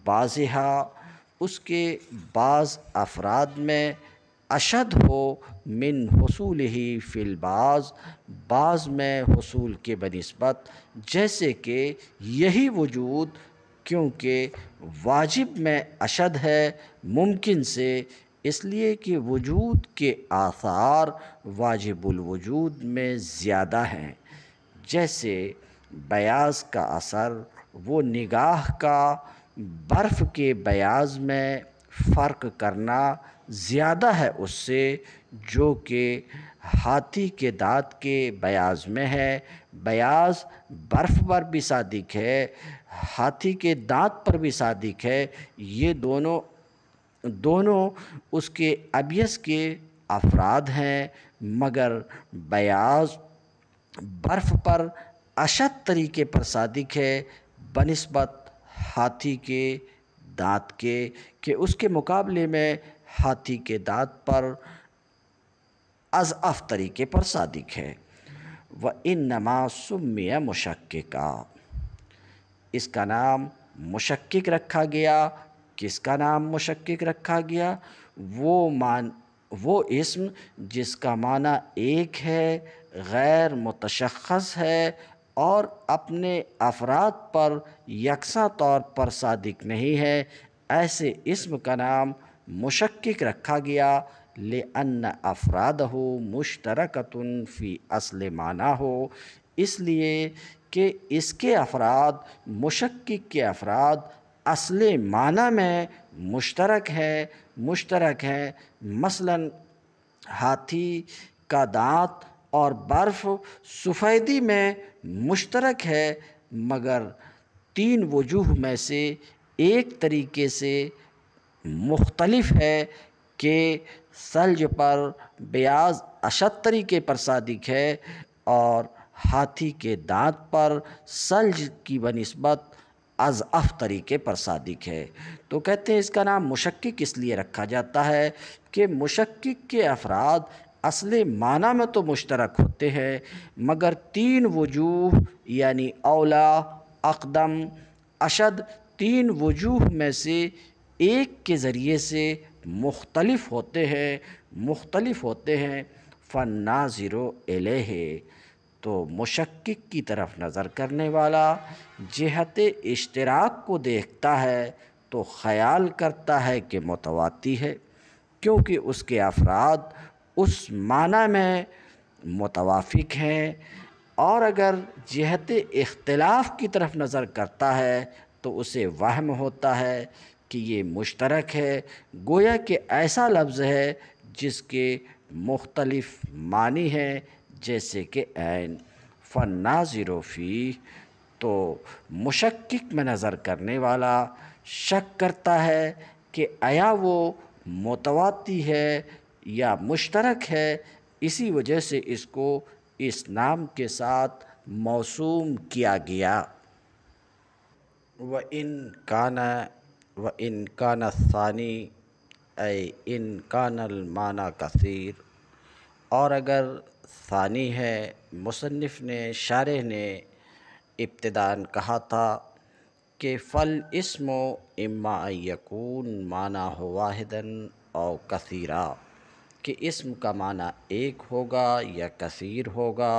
بعضہا، اس کے بعض افراد میں اشد ہو من حصول ہی فی البعض، بعض میں حصول کے بنسبت، جیسے کہ یہی وجود کیونکہ واجب میں اشد ہے ممکن سے، اس لیے کہ وجود کے آثار واجب الوجود میں زیادہ ہیں، جیسے بیاض کا اثر وہ نگاہ کا برف کے بیاض میں فرق کرنا زیادہ ہے اس سے جو کہ ہاتھی کے دانت کے بیاض میں ہے۔ بیاض برف پر بھی صادق ہے، ہاتھی کے دانت پر بھی صادق ہے، یہ دونوں اس کے ابیض کے افراد ہیں، مگر بیاض برف پر اشد طریقے پر صادق ہے بنسبت ہاتھی کے دانت کے، کہ اس کے مقابلے میں ہاتھی کے دانت پر اضعف طریقے پر صادق ہے۔ وَإِنَّمَا سُمِّيَ مُشَكِّكًا، اس کا نام مشکک رکھا گیا۔ کس کا نام مشکک رکھا گیا؟ وہ اسم جس کا معنی ایک ہے، غیر متشخص ہے اور اپنے افراد پر یکساں طور پر صادق نہیں ہے، ایسے اسم کا نام مشکک رکھا گیا۔ لِأَنَّ أَفْرَادَهُ مُشْتَرَكَةٌ فِي أَصْلِ مَعْنَاهُ، اس لیے کہ اس کے افراد، مشکک کے افراد اصل معنی میں مشترک ہیں۔ مثلاً ہاتھی کا دانت اور برف سفیدی میں مشترک ہے، مگر تین وجوہ میں سے ایک طریقے سے مختلف ہے کہ ثلج پر بیاض اشد طریقے پر صادق ہے اور ہاتھی کے دانت پر ثلج کی بنسبت اضعف طریقے پر صادق ہے۔ تو کہتے ہیں اس کا نام مشکک اس لیے رکھا جاتا ہے کہ مشکک کے افراد اصل معنی میں تو مشترک ہوتے ہیں، مگر تین وجوہ یعنی اولا، اقدم، اشد، تین وجوہ میں سے ایک کے ذریعے سے مختلف ہوتے ہیں۔ فَالنَّاظِرُ إِلَيْهِ، تو مشکک کی طرف نظر کرنے والا جہت اشتراک کو دیکھتا ہے تو خیال کرتا ہے کہ متواتی ہے، کیونکہ اس کے افراد اس معنی میں متوافق ہیں، اور اگر جہت اختلاف کی طرف نظر کرتا ہے تو اسے وہم ہوتا ہے کہ یہ مشترک ہے، گویا کہ ایسا لفظ ہے جس کے مختلف معنی ہیں، جیسے کہ عین۔ فَالنَّاظِرُ فِيهِ، تو مشکک میں نظر کرنے والا شک کرتا ہے کہ آیا وہ متواتی ہے یا مشترک ہے، اسی وجہ سے اس کو اس نام کے ساتھ موسوم کیا گیا۔ وَإِنْ كَانَ الثَّانِي أَيْ إِنْ كَانَ الْمَعْنَى كَثِيرٌ، اور اگر ثانی ہے، مصنف نے، شارح نے ابتداً کہا تھا کہ فَالْاسْمُ إِمَّا أَن يَكُونَ مَعْنَاهُ وَاحِدًا أَوْ كَثِيرًا، کہ اسم کا معنی ایک ہوگا یا کثیر ہوگا۔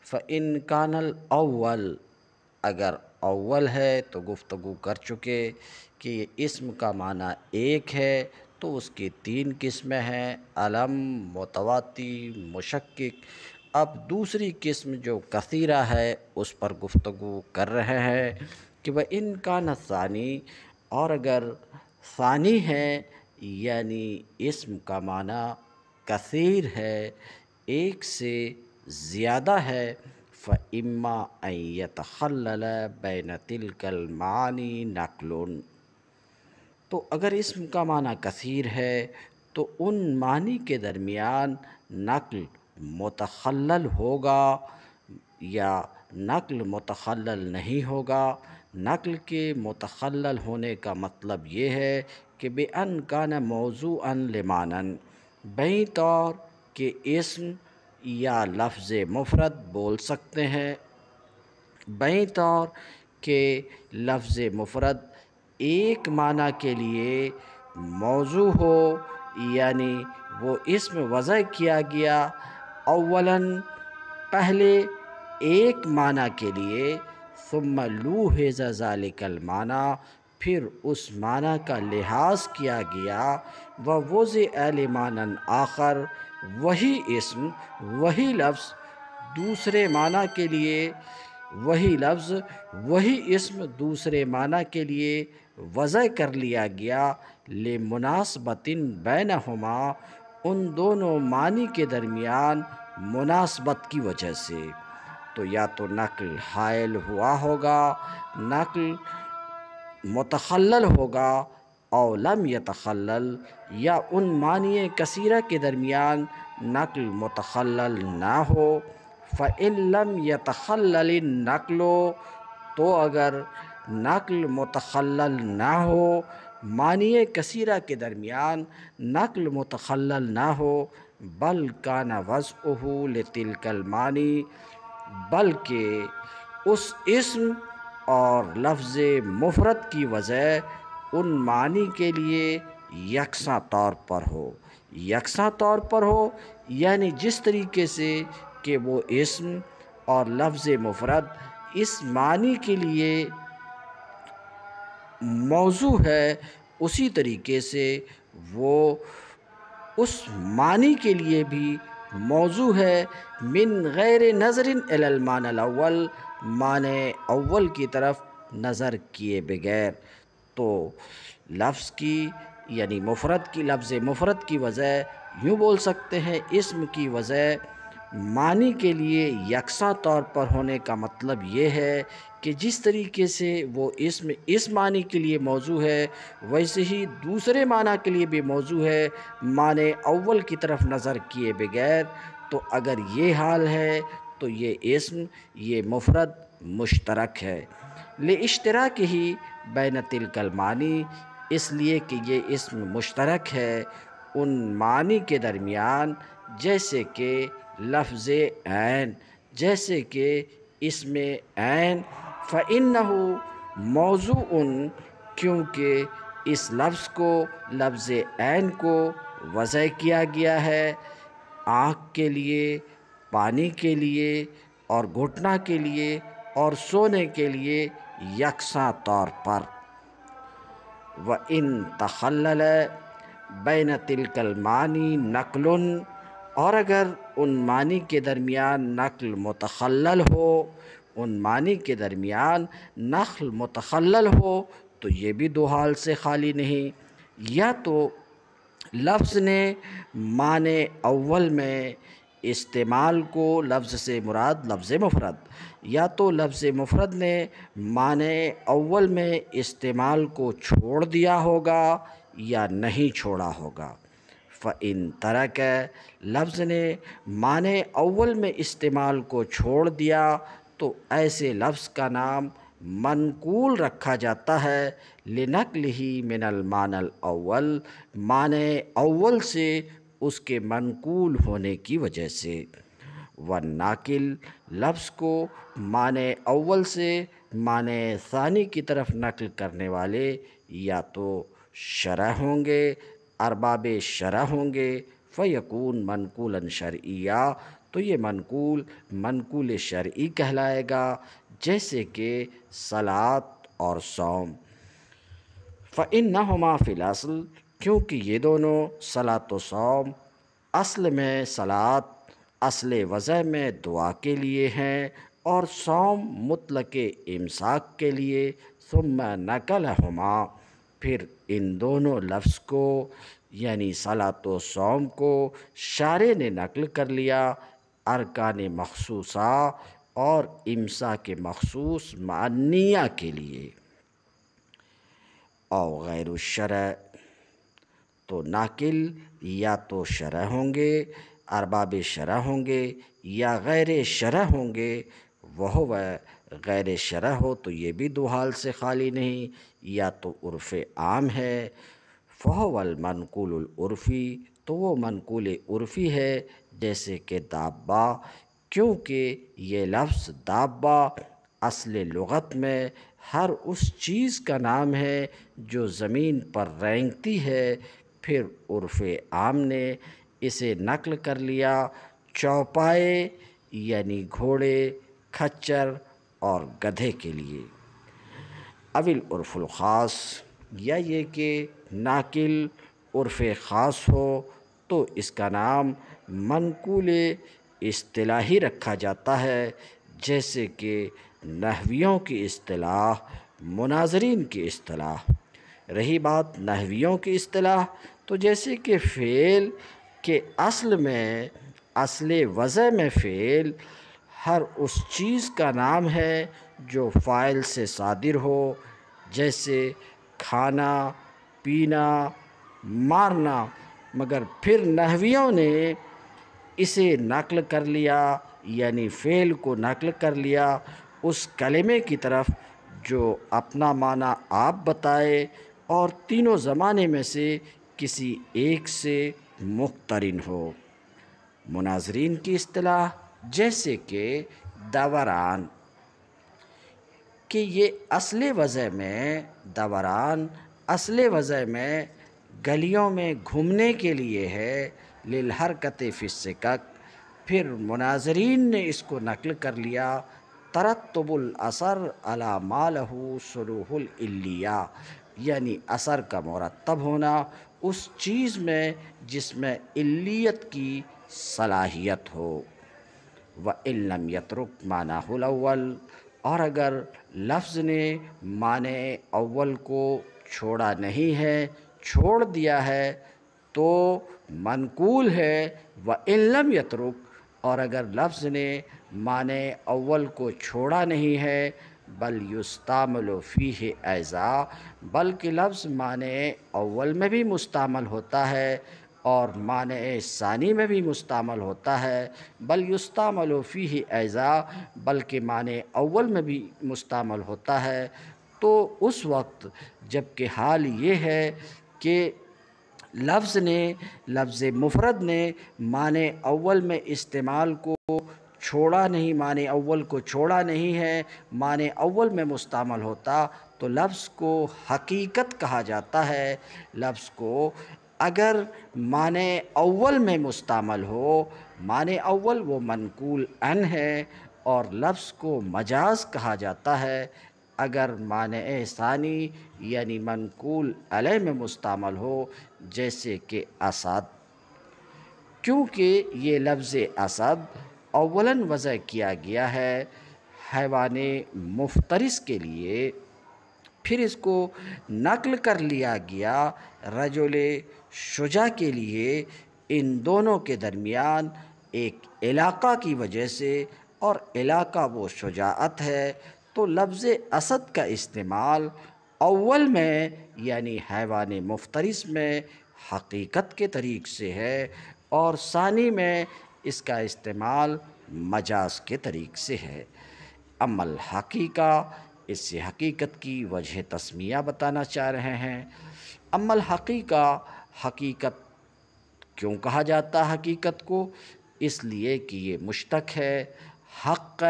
فَإِنْ كَانَ الْأَوَّلُ، اگر اول ہے تو گفتگو کر چکے کہ اسم کا معنی ایک ہے تو اس کی تین قسمیں ہیں، علم، متواتی، مشکک۔ اب دوسری قسم جو کثیرہ ہے اس پر گفتگو کر رہے ہیں کہ وَإِنْ كَانَ الثَّانِي، اور اگر ثانی ہے یعنی اسم کا معنی کثیر ہے، ایک سے زیادہ ہے، فَإِمَّا أَن يَتَخَلَّلَ بَيْنَ تِلْكَ الْمَعَانِي نَقْلٌ، تو اگر اسم کا معنی کثیر ہے تو ان معنی کے درمیان نقل متخلل ہوگا یا نقل متخلل نہیں ہوگا۔ نقل کے متخلل ہونے کا مطلب یہ ہے کہ بِأَنْ كَانَ مَوْضُوعًا لِمَعْنًى، بیں طور کہ اسم یا لفظ مفرد بول سکتے ہیں، بیں طور کہ لفظ مفرد ایک معنی کے لیے موضوع ہو یعنی وہ اسم وضع کیا گیا اولاً پہلے ایک معنی کے لیے، ثم لوحظ ذالک المعنی پھر اس معنی کا لحاظ کیا گیا، ووضع لمعنی آخر وہی اسم وہی لفظ دوسرے معنی کے لیے، وہی لفظ وہی اسم دوسرے معنی کے لیے وضع کر لیا گیا، لمناسبت بینہما ان دونوں معنی کے درمیان مناسبت کی وجہ سے۔ تو یا تو نقل حائل ہوا ہوگا، نقل متخلل ہوگا، او لم یتخلل، یا ان معنی کثیرہ کے درمیان نقل متخلل نہ ہو۔ فَإِن لَّمْ يَتَخَلَّلِ النَّقْلُ، تو اگر نقل متخلل نہ ہو، معنی کثیرہ کے درمیان نقل متخلل نہ ہو، بل کان وضعہ لتلک المعانی، بلکہ اس اسم اور لفظ مفرد کی وضع ان معنی کے لیے یکساں طور پر ہو، یکساں طور پر ہو یعنی جس طریقے سے کہ وہ اسم اور لفظ مفرد اس معنی کے لیے موضوع ہے، اسی طریقے سے وہ اس معنی کے لیے بھی موضوع ہے، من غیر نظر الی المعنی الاول، معنی اول کی طرف نظر کیے بغیر۔ تو لفظ کی یعنی مفرد کی، لفظ مفرد کی وضع یوں بول سکتے ہیں، اسم کی وضع معنی کے لیے یکساں طور پر ہونے کا مطلب یہ ہے کہ جس طریقے سے وہ اسم اس معنی کے لیے موضوع ہے، ویسے ہی دوسرے معنی کے لیے بھی موضوع ہے، معنی اول کی طرف نظر کیے بغیر۔ تو اگر یہ حال ہے تو یہ اسم، یہ مفرد مشترک ہے، لاشتراکہ بین تلک المعانی، اس لیے کہ یہ اسم مشترک ہے ان معنی کے درمیان، جیسے کہ لفظ عین، جیسے کہ اسم عین، فَإِنَّهُ موضوع، کیونکہ اس لفظ کو، لفظ عین کو وضع کیا گیا ہے آنکھ کے لیے، پانی کے لیے اور گھٹنا کے لیے اور سونے کے لیے یکساں طور پر۔ وَإِن تَخَلَّلَ بَيْنَ تِلْكَ الْمَعَانِي نَقْلٌ، اور اگر ان معنی کے درمیان نقل متخلل ہو، ان معنی کے درمیان نقل متخلل ہو، تو یہ بھی دو حال سے خالی نہیں، یا تو لفظ نے معنی اول میں استعمال کو، لفظ سے مراد لفظ مفرد، یا تو لفظ مفرد نے معنی اول میں استعمال کو چھوڑ دیا ہوگا یا نہیں چھوڑا ہوگا۔ فَإِن تَرَكَ، لفظ نے معنی اول میں استعمال کو چھوڑ دیا تو ایسے لفظ کا نام منقول رکھا جاتا ہے، لِنَقْلِهِ مِنَ الْمَعْنَى الْأَوَّلِ، معنی اول سے اس کے منقول ہونے کی وجہ سے۔ والناقل، لفظ کو معنی اول سے معنی ثانی کی طرف نقل کرنے والے یا تو شرع ہوں گے، ارباب شرع ہوں گے، فیکون منقولا شرعیا، تو یہ منقول منقول شرعی کہلائے گا، جیسے کہ صلاۃ اور صوم۔ فإنہما فی الاصل، کیونکہ یہ دونوں صلاۃ و صوم اصل میں صلاۃ اصل وضع میں دعا کے لیے ہیں اور صوم مطلق امساک کے لیے، ثم نقلہما، پھر ان دونوں لفظ کو یعنی صلاۃ و صوم کو شارع نے نقل کر لیا ارکان مخصوصہ اور امساک مخصوص معنیہ کے لیے۔ او غیر الشرع، تو ناقل یا تو شرع ہوں گے، ارباب شرع ہوں گے، یا غیر شرع ہوں گے۔ وہ غیر شرع ہو تو یہ بھی دو حال سے خالی نہیں، یا تو عرف عام ہے، فہو المنقول العرفی، تو وہ منقول عرفی ہے، جیسے کہ دابہ، کیونکہ یہ لفظ دابہ اصل لغت میں ہر اس چیز کا نام ہے جو زمین پر رینگتی ہے، پھر عرف عام نے اسے نقل کر لیا چوپائے یعنی گھوڑے، کھچر اور گدھے کے لیے۔ اول عرف الخاص، یا یہ کہ ناقل عرف خاص ہو تو اس کا نام منقول اصطلاحی رکھا جاتا ہے، جیسے کہ نحویوں کی اصطلاح، مناظرین کی اصطلاح۔ رہی بات نحویوں کی اصطلاح، تو جیسے کہ فعل کے اصل میں، اصل وضع میں فعل ہر اس چیز کا نام ہے جو فاعل سے صادر ہو، جیسے کھانا، پینا، مارنا، مگر پھر نحویوں نے اسے نقل کر لیا، یعنی فعل کو نقل کر لیا اس کلمے کی طرف جو اپنا معنی آپ بتائے اور تینوں زمانے میں سے کسی ایک سے مقترن ہو۔ مناظرین کی اصطلاح، جیسے کہ دوران، کہ یہ اصل وضع میں دوران اصل وضع میں گلیوں میں گھومنے کے لیے ہے، للحرکت فی السکک۔ پھر مناظرین نے اس کو نقل کر لیا ترتب الاثر علی ما لہ صلوح العلیہ، یعنی اثر کا مرتب ہونا اس چیز میں جس میں علیت کی صلاحیت ہو۔ وَإِن لَمْ يَتْرُكْ مَعْنَاهُ الْأَوَّلَ، اور اگر لفظ نے معنی اول کو چھوڑا نہیں ہے، چھوڑ دیا ہے، تو منقول ہے۔ وَإِن لَمْ يَتْرُكْ، اور اگر لفظ نے معنی اول کو چھوڑا نہیں ہے، بل یستعمل فیہ ایضا، بلکہ لفظ معنی اول میں بھی مستعمل ہوتا ہے اور معنی ثانی میں بھی مستعمل ہوتا ہے، بل یستعمل فیہ ایضا، بلکہ معنی اول میں بھی مستعمل ہوتا ہے، تو اس وقت جب کہ حال یہ ہے کہ لفظ مفرد نے معنی اول میں استعمال کو چھوڑا نہیں، معنی اول کو چھوڑا نہیں ہے، معنی اول میں مستعمل ہوتا تو لفظ کو حقیقت کہا جاتا ہے۔ لفظ کو اگر معنی اول میں مستعمل ہو، معنی اول وہ منقول عن ہے، اور لفظ کو مجاز کہا جاتا ہے اگر معنی ثانی یعنی منقول علیہ میں مستعمل ہو، جیسے کہ اسد، کیونکہ یہ لفظ اسد اولاً وضع کیا گیا ہے حیوان مفترس کے لیے، پھر اس کو نقل کر لیا گیا رجل شجاع کے لیے۔ ان دونوں کے درمیان ایک علاقہ کی وجہ سے، اور علاقہ وہ شجاعت ہے، تو لفظ اسد کا استعمال اول میں یعنی حیوان مفترس میں حقیقت کے طریق سے ہے، اور ثانی میں اس کا استعمال مجاز کے طریق سے ہے۔ اما الحقیقہ، اس سے حقیقت کی وجہ تسمیہ بتانا چاہ رہے ہیں۔ اما الحقیقہ، حقیقت کیوں کہا جاتا ہے حقیقت کو؟ اس لیے کہ یہ مشتق ہے حق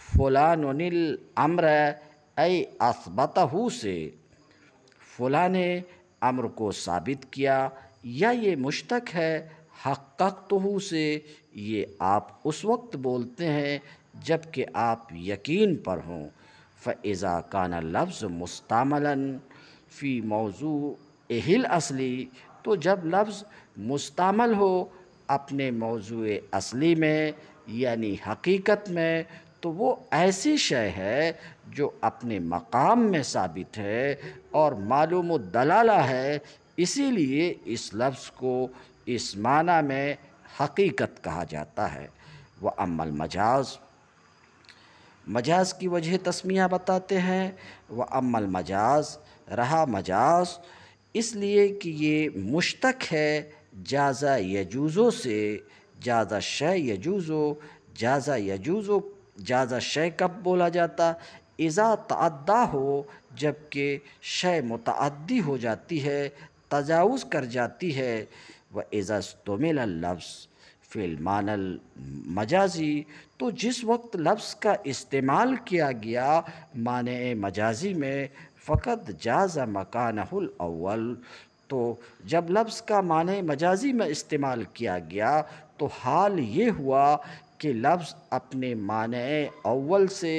فلان الامر ای اثبتہ سے، فلاں نے امر کو ثابت کیا، یا یہ مشتق ہے حققتہ سے، یہ آپ اس وقت بولتے ہیں جب کہ آپ یقین پر ہوں۔ فَإِذَا كَانَ اللَّفْظُ مُسْتَعْمَلًا فِي مَوْضُوعِهِ الْأَصْلِ، تو جب لفظ مستعمل ہو اپنے موضوع اصلی میں یعنی حقیقت میں، تو وہ ایسی شے ہے جو اپنے مقام میں ثابت ہے اور معلوم الدلالہ ہے، اسی لیے اس لفظ کو اس معنی میں حقیقت کہا جاتا ہے۔ وَأَمَّا الْمَجَاز، مجاز کی وجہ تسمیہ بتاتے ہیں۔ وَأَمَّا الْمَجَاز، رہا مجاز، اس لیے کہ یہ مشتق ہے جازہ یجوزو سے۔ جازہ شے یجوزو، جازہ یجوزو، جازہ شے کب بولا جاتا؟ اذا تعدیٰ ہو، جب کہ شے متعدی ہو جاتی ہے، تجاوز کر جاتی ہے۔ وَإِذَا اسْتُعْمِلَ اللَّفْظُ فِي الْمَعْنَى الْمَجَازِي، تو جس وقت لفظ کا استعمال کیا گیا معنی مجازی میں، فقط جاز مکانہ الاول، تو جب لفظ کا معنی مجازی میں استعمال کیا گیا تو حال یہ ہوا کہ لفظ اپنے معنی اول سے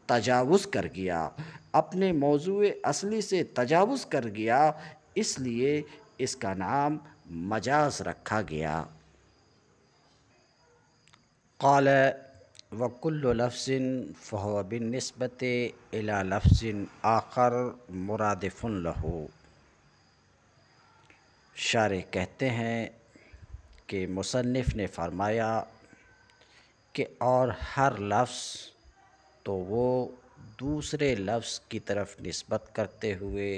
تجاوز کر گیا، اپنے موضوع اصلی سے تجاوز کر گیا، اس لیے اس کا نام مجاز رکھا گیا۔ قال وكل لفظ فهو بالنسبة إلى لفظ آخر مرادف له۔ شارح کہتے ہیں کہ مصنف نے فرمایا کہ اور ہر لفظ تو وہ دوسرے لفظ کی طرف نسبت کرتے ہوئے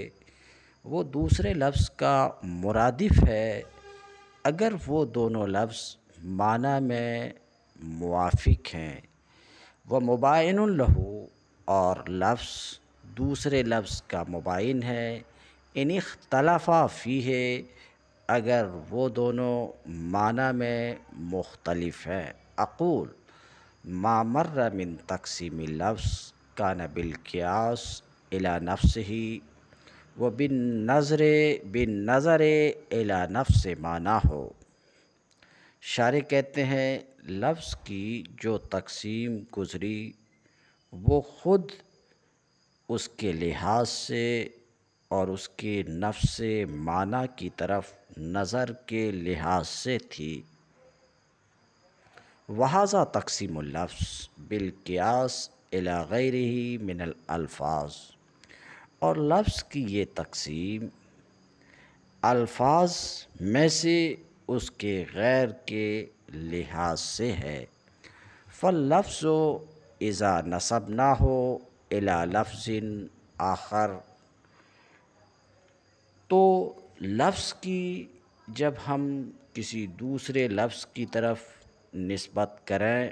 وہ دوسرے لفظ کا مرادف ہے اگر وہ دونوں لفظ معنی میں موافق ہیں۔ وہ مباین لہو، اور لفظ دوسرے لفظ کا مباین ہے، ان اختلافا فیہ، اگر وہ دونوں معنی میں مختلف ہیں۔ اقول ما مر من تقسیم اللفظ کان بالقیاس الی نفسہ بالنظر الی نفس معنیٰ۔ شارح کہتے ہیں لفظ کی جو تقسیم گزری وہ خود اس کے لحاظ سے اور اس کے نفس معنی کی طرف نظر کے لحاظ سے تھی۔ وہذا تقسیم اللفظ بالقیاس الی غیرہ من الالفاظ، اور لفظ کی یہ تقسیم الفاظ میں سے اس کے غیر کے لحاظ سے ہے۔ فاللفظ اذا نسبناہ الی لفظ آخر، تو لفظ کی جب ہم کسی دوسرے لفظ کی طرف نسبت کریں،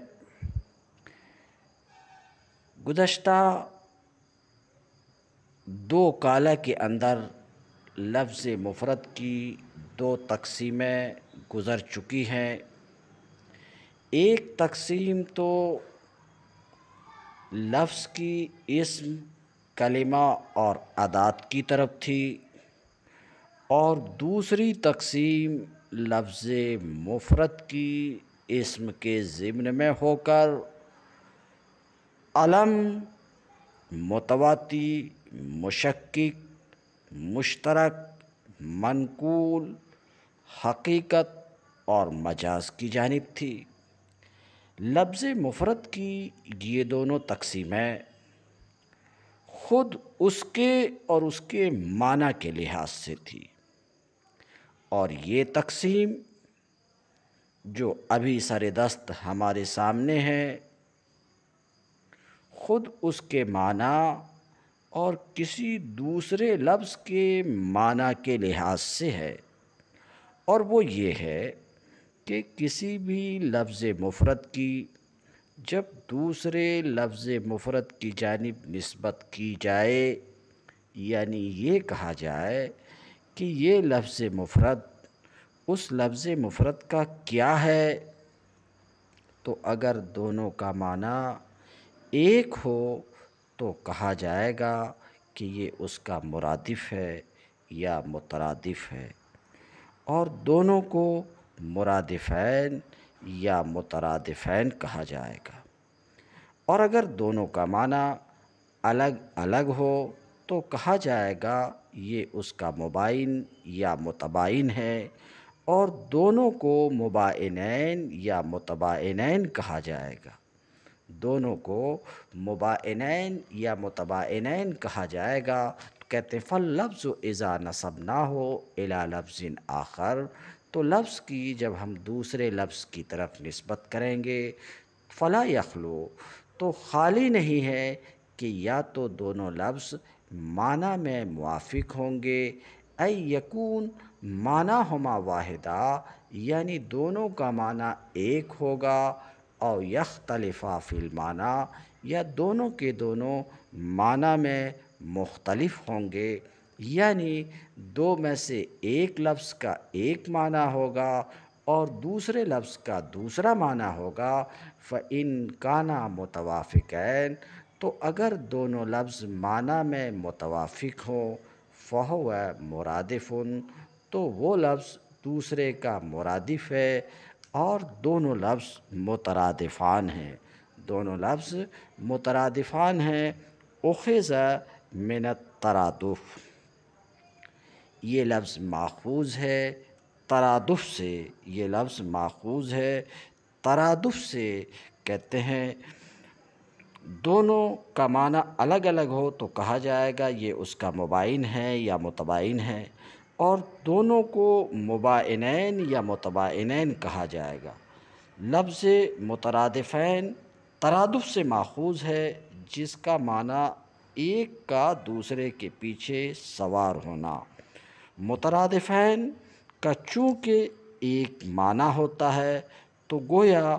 گزشتہ دو کالہ کے اندر لفظ مفرد کی دو تقسیمیں گزر چکی ہیں۔ ایک تقسیم تو لفظ کی اسم، کلمہ اور ادات کی طرف تھی، اور دوسری تقسیم لفظ مفرد کی اسم کے ضمن میں ہو کر علم، متواتی، مشکک، مشترک، منقول، حقیقت اور مجاز کی جانب تھی۔ لفظ مفرد کی یہ دونوں تقسیمیں خود اس کے اور اس کے معنی کے لحاظ سے تھی، اور یہ تقسیم جو ابھی سر دست ہمارے سامنے ہے خود اس کے معنی اور کسی دوسرے لفظ کے معنی کے لحاظ سے ہے، اور وہ یہ ہے کہ کسی بھی لفظ مفرد کی جب دوسرے لفظ مفرد کی جانب نسبت کی جائے، یعنی یہ کہا جائے کہ یہ لفظ مفرد اس لفظ مفرد کا کیا ہے، تو اگر دونوں کا معنی ایک ہو تو کہا جائے گا کہ یہ اس کا مرادف ہے یا مترادف ہے، اور دونوں کو مرادفین یا مترادفین کہا جائے گا۔ اور اگر دونوں کا معنی الگ الگ ہو تو کہا جائے گا یہ اس کا مباین یا متباین ہے، اور دونوں کو مباینین یا متباینین کہا جائے گا۔ دونوں کو مباینین یا متباینین کہا جائے گا۔ کہتے ہیں فاللفظ اذا نسبناہ الی لفظ آخر، تو لفظ کی جب ہم دوسرے لفظ کی طرف نسبت کریں گے، فلا یخلو، تو خالی نہیں ہے کہ یا تو دونوں لفظ معنی میں موافق ہوں گے، ای یکون معنیہما واحدہ، یعنی دونوں کا معنی ایک ہوگا، او یختلفا فی المعنی، یا دونوں کے دونوں معنی میں مختلف ہوں گے، یعنی دو میں سے ایک لفظ کا ایک معنی ہوگا اور دوسرے لفظ کا دوسرا معنی ہوگا۔ فَإِن كَانَا مُتَوَافِقَيْن، تو اگر دونوں لفظ معنی میں متوافق ہوں، فَهُوَ مُرَادِفٌ، تو وہ لفظ دوسرے کا مرادف ہے اور دونوں لفظ مترادفان ہیں، دونوں لفظ مترادفان ہیں۔ اخذ من الترادف، یہ لفظ ماخوذ ہے ترادف سے، یہ لفظ ماخوذ ہے ترادف سے۔ کہتے ہیں دونوں کا معنی الگ الگ ہو تو کہا جائے گا یہ اس کا مباین ہے یا متباین ہے، اور دونوں کو مباینین یا متباینین کہا جائے گا۔ لفظ مترادفین ترادف سے ماخوذ ہے، جس کا معنی ایک کا دوسرے کے پیچھے سوار ہونا۔ مترادفین کا چونکہ ایک معنی ہوتا ہے تو گویا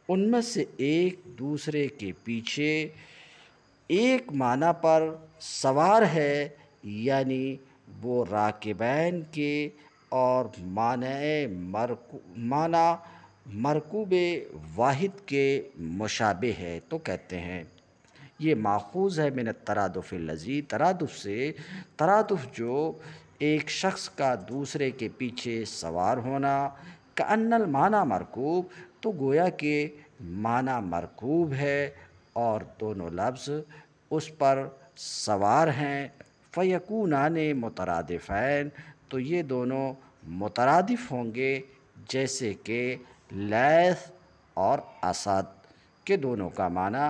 ان میں سے ایک دوسرے کے پیچھے ایک معنی پر سوار ہے، یعنی وہ راکبین کے اور معنی مرکوب واحد کے مشابہ ہے، تو کہتے ہیں یہ ماخوذ ہے من الترادف الذی، ترادف سے، ترادف جو ایک شخص کا دوسرے کے پیچھے سوار ہونا۔ کأن المعنی مرکوب، تو گویا کہ معنی مرکوب ہے اور دونوں لفظ اس پر سوار ہیں۔ فیکونان مترادفین، تو یہ دونوں مترادف ہوں گے، جیسے کہ لیث اور اسد کے دونوں کا معنی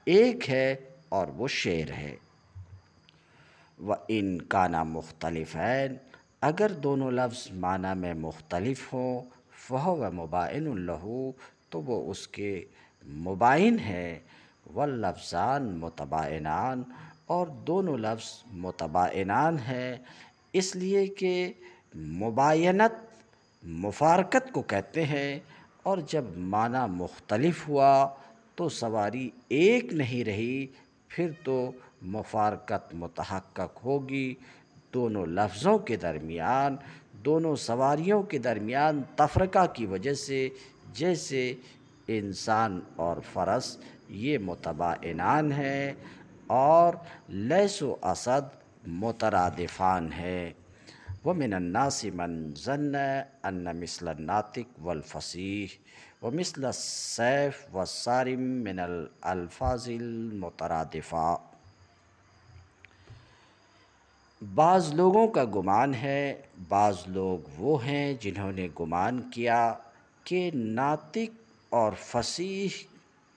ایک ہے اور وہ شیر ہے۔ وَإِنْ كَانَ مُخْتَلِفَيْن، اگر دونوں لفظ معنی میں مختلف ہوں، فَهُوَ مُبَايِنٌ لَهُ، تو وہ اس کے مباین ہے۔ وَاللَّفْظَانِ مُتَبَايِنَانِ، اور دونوں لفظ متباینان ہیں، اس لیے کہ مباینت مفارقت کو کہتے ہیں، اور جب معنی مختلف ہوا تو سواری ایک نہیں رہی، پھر تو مفارقت متحقق ہوگی۔ دونوں لفظوں کے درمیان، دونوں سواریوں کے درمیان تفرقہ کی وجہ سے، جیسے انسان اور فرس یہ متباینان ہیں اور لیث و اسد مترادفان ہیں۔ وَمِنَ النَّاسِ مَنْ ظَنَّ أَنَّ مِثْلَ النَّاطِقِ وَالْفَصِیحِ وَمِثْلَ السَّیف وَالصَّارِمِ مِنَ الْأَلْفَاظِ الْمُتَرَادِفَةِ، بعض لوگوں کا گمان ہے، بعض لوگ وہ ہیں جنہوں نے گمان کیا کہ ناطق اور فصیح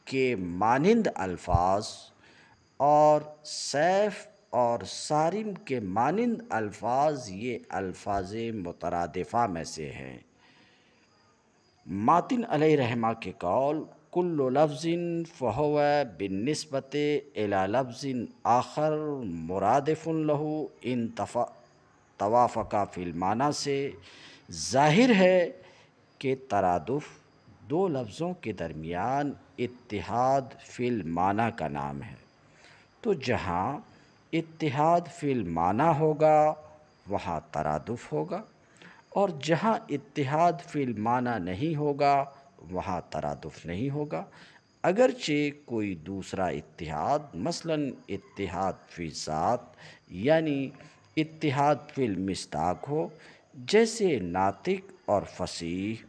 کے مانند الفاظ اور سیف اور صارم کے مانند الفاظ یہ الفاظ مترادفہ میں سے ہیں۔ ماتن علیہ رحمہ کے قول کل لفظ فہو بالنسبت الی لفظ آخر مرادف لہ ان توافقا فی المعنی سے ظاہر ہے کہ ترادف دو لفظوں کے درمیان اتحاد فی المعنی کا نام ہے، تو جہاں اتحاد فی المعنی ہوگا وہاں ترادف ہوگا، اور جہاں اتحاد فی المعنی نہیں ہوگا وہاں ترادف نہیں ہوگا۔ اگرچہ کوئی دوسرا اتحاد، مثلا اتحاد فی ذات یعنی اتحاد فی المصداق ہو، جیسے ناطق اور فصیح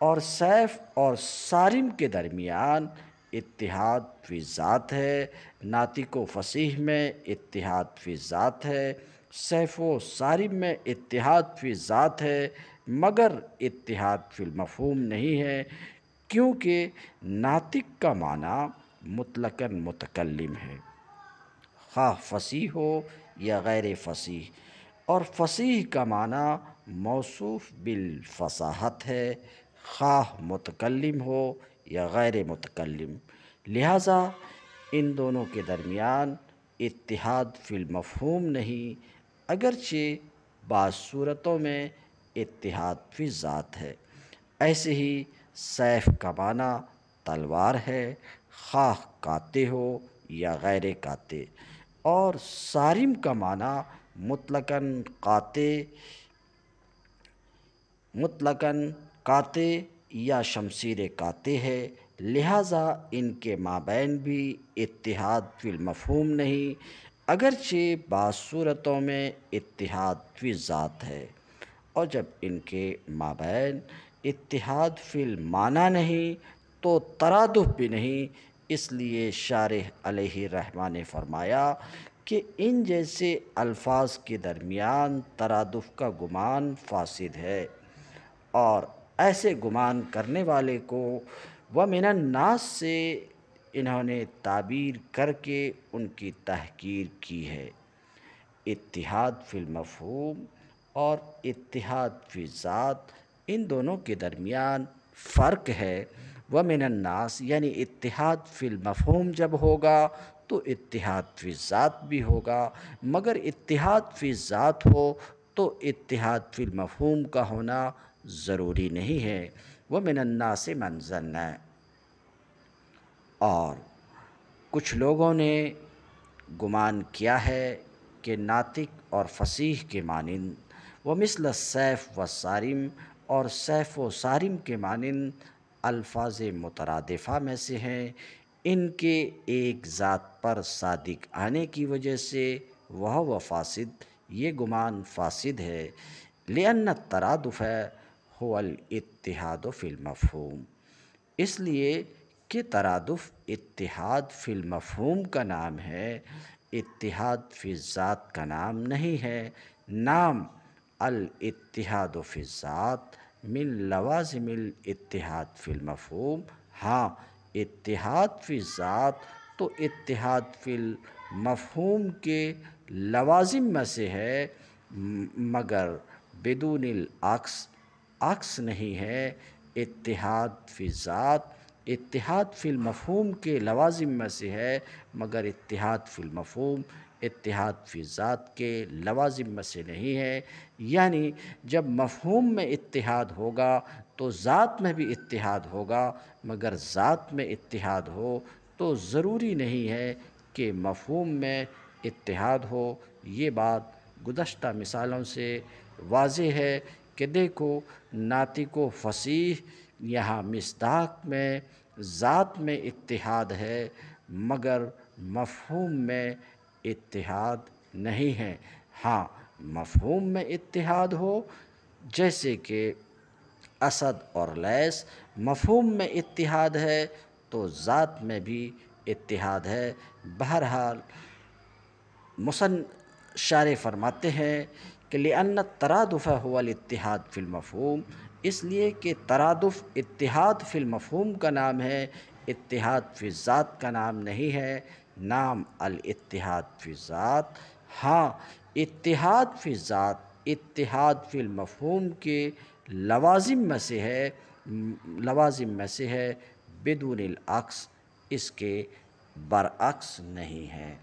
اور سیف اور صارم کے درمیان اتحاد فی ذات ہے، ناطق و فصیح میں اتحاد فی ذات ہے، سیف و صارم میں اتحاد فی ذات ہے، مگر اتحاد فی المفہوم نہیں ہے، کیونکہ ناطق کا معنی مطلقاً متکلم ہے، خواہ فصیح ہو یا غیر فصیح، اور فصیح کا معنی موصوف بالفصاحت ہے، خواہ متکلم ہو یا غیر متکلم، لہٰذا ان دونوں کے درمیان اتحاد فی المفہوم نہیں، اگرچہ بعض صورتوں میں اتحاد فی ذات ہے۔ ایسے ہی سیف کا معنی تلوار ہے، خواہ کاتے ہو یا غیر کاتے، اور صارم کا معنی مطلقاً کاتے یا شمشیر کاتے ہے، لہٰذا ان کے مابین بھی اتحاد فی المفہوم نہیں، اگرچہ بعض صورتوں میں اتحاد فی ذات ہے۔ اور جب ان کے مابین اتحاد فی المعنی نہیں تو ترادف بھی نہیں، اس لیے شارح علیہ الرحمہ نے فرمایا کہ ان جیسے الفاظ کے درمیان ترادف کا گمان فاسد ہے، اور ایسے گمان کرنے والے کو وَمِنَ النَّاسِ سے انہوں نے تعبیر کر کے ان کی تحقیر کی ہے۔ اتحاد فی المفہوم اور اتحاد فی ذات، ان دونوں کے درمیان فرق ہے۔ وَمِنَ النَّاسِ یعنی اتحاد فی المفہوم جب ہوگا تو اتحاد فی ذات بھی ہوگا، مگر اتحاد فی ذات ہو تو اتحاد فی المفہوم کا ہونا ضروری نہیں ہے۔ وَمِنَ النَّاسِ مَنْ ظَنَّ، اور کچھ لوگوں نے گمان کیا ہے کہ ناطق اور فصیح کے مانند ومثل السیف والصارم، اور سیف و صارم کے مانند الفاظ مترادفہ میں سے ہیں، ان کے ایک ذات پر صادق آنے کی وجہ سے وہ فاسد، یہ گمان فاسد ہے۔ لِأَنَّ الترادف هو الاتحاد فی المفہوم، اس لیے کہ ترادف اتحاد فی المفہوم کا نام ہے، اتحاد فی ذات کا نام نہیں ہے۔ نام الاتحاد فی الذات من لوازم الاتحاد فی المفہوم، ہاں اتحاد فی ذات تو اتحاد فی المفہوم کے لوازم میں سے ہے، مگر بدون العکس، عکس نہیں ہے۔ اتحاد فی ذات اتحاد فی المفہوم کے لوازم میں سے ہے، مگر اتحاد فی المفہوم اتحاد فی ذات کے لوازم میں سے نہیں ہے۔ یعنی جب مفہوم میں اتحاد ہوگا تو ذات میں بھی اتحاد ہوگا، مگر ذات میں اتحاد ہو تو ضروری نہیں ہے کہ مفہوم میں اتحاد ہو۔ یہ بات گزشتہ مثالوں سے واضح ہے کہ دیکھو ناطق و فصیح، یہاں مصداق میں ذات میں اتحاد ہے مگر مفہوم میں اتحاد نہیں ہے۔ ہاں مفہوم میں اتحاد ہو، جیسے کہ اسد اور لیث، مفہوم میں اتحاد ہے تو ذات میں بھی اتحاد ہے۔ بہرحال شارح فرماتے ہیں کہ لِأَنَّ الترادف هو الاتحاد فی المفہوم، اس لیے کہ ترادف اتحاد فی المفہوم کا نام ہے، اتحاد فی ذات کا نام نہیں ہے۔ نام الاتحاد فی ذات، ہاں اتحاد فی ذات اتحاد فی المفہوم کے لوازم میں سے ہے، بدون العکس، اس کے برعکس نہیں ہے۔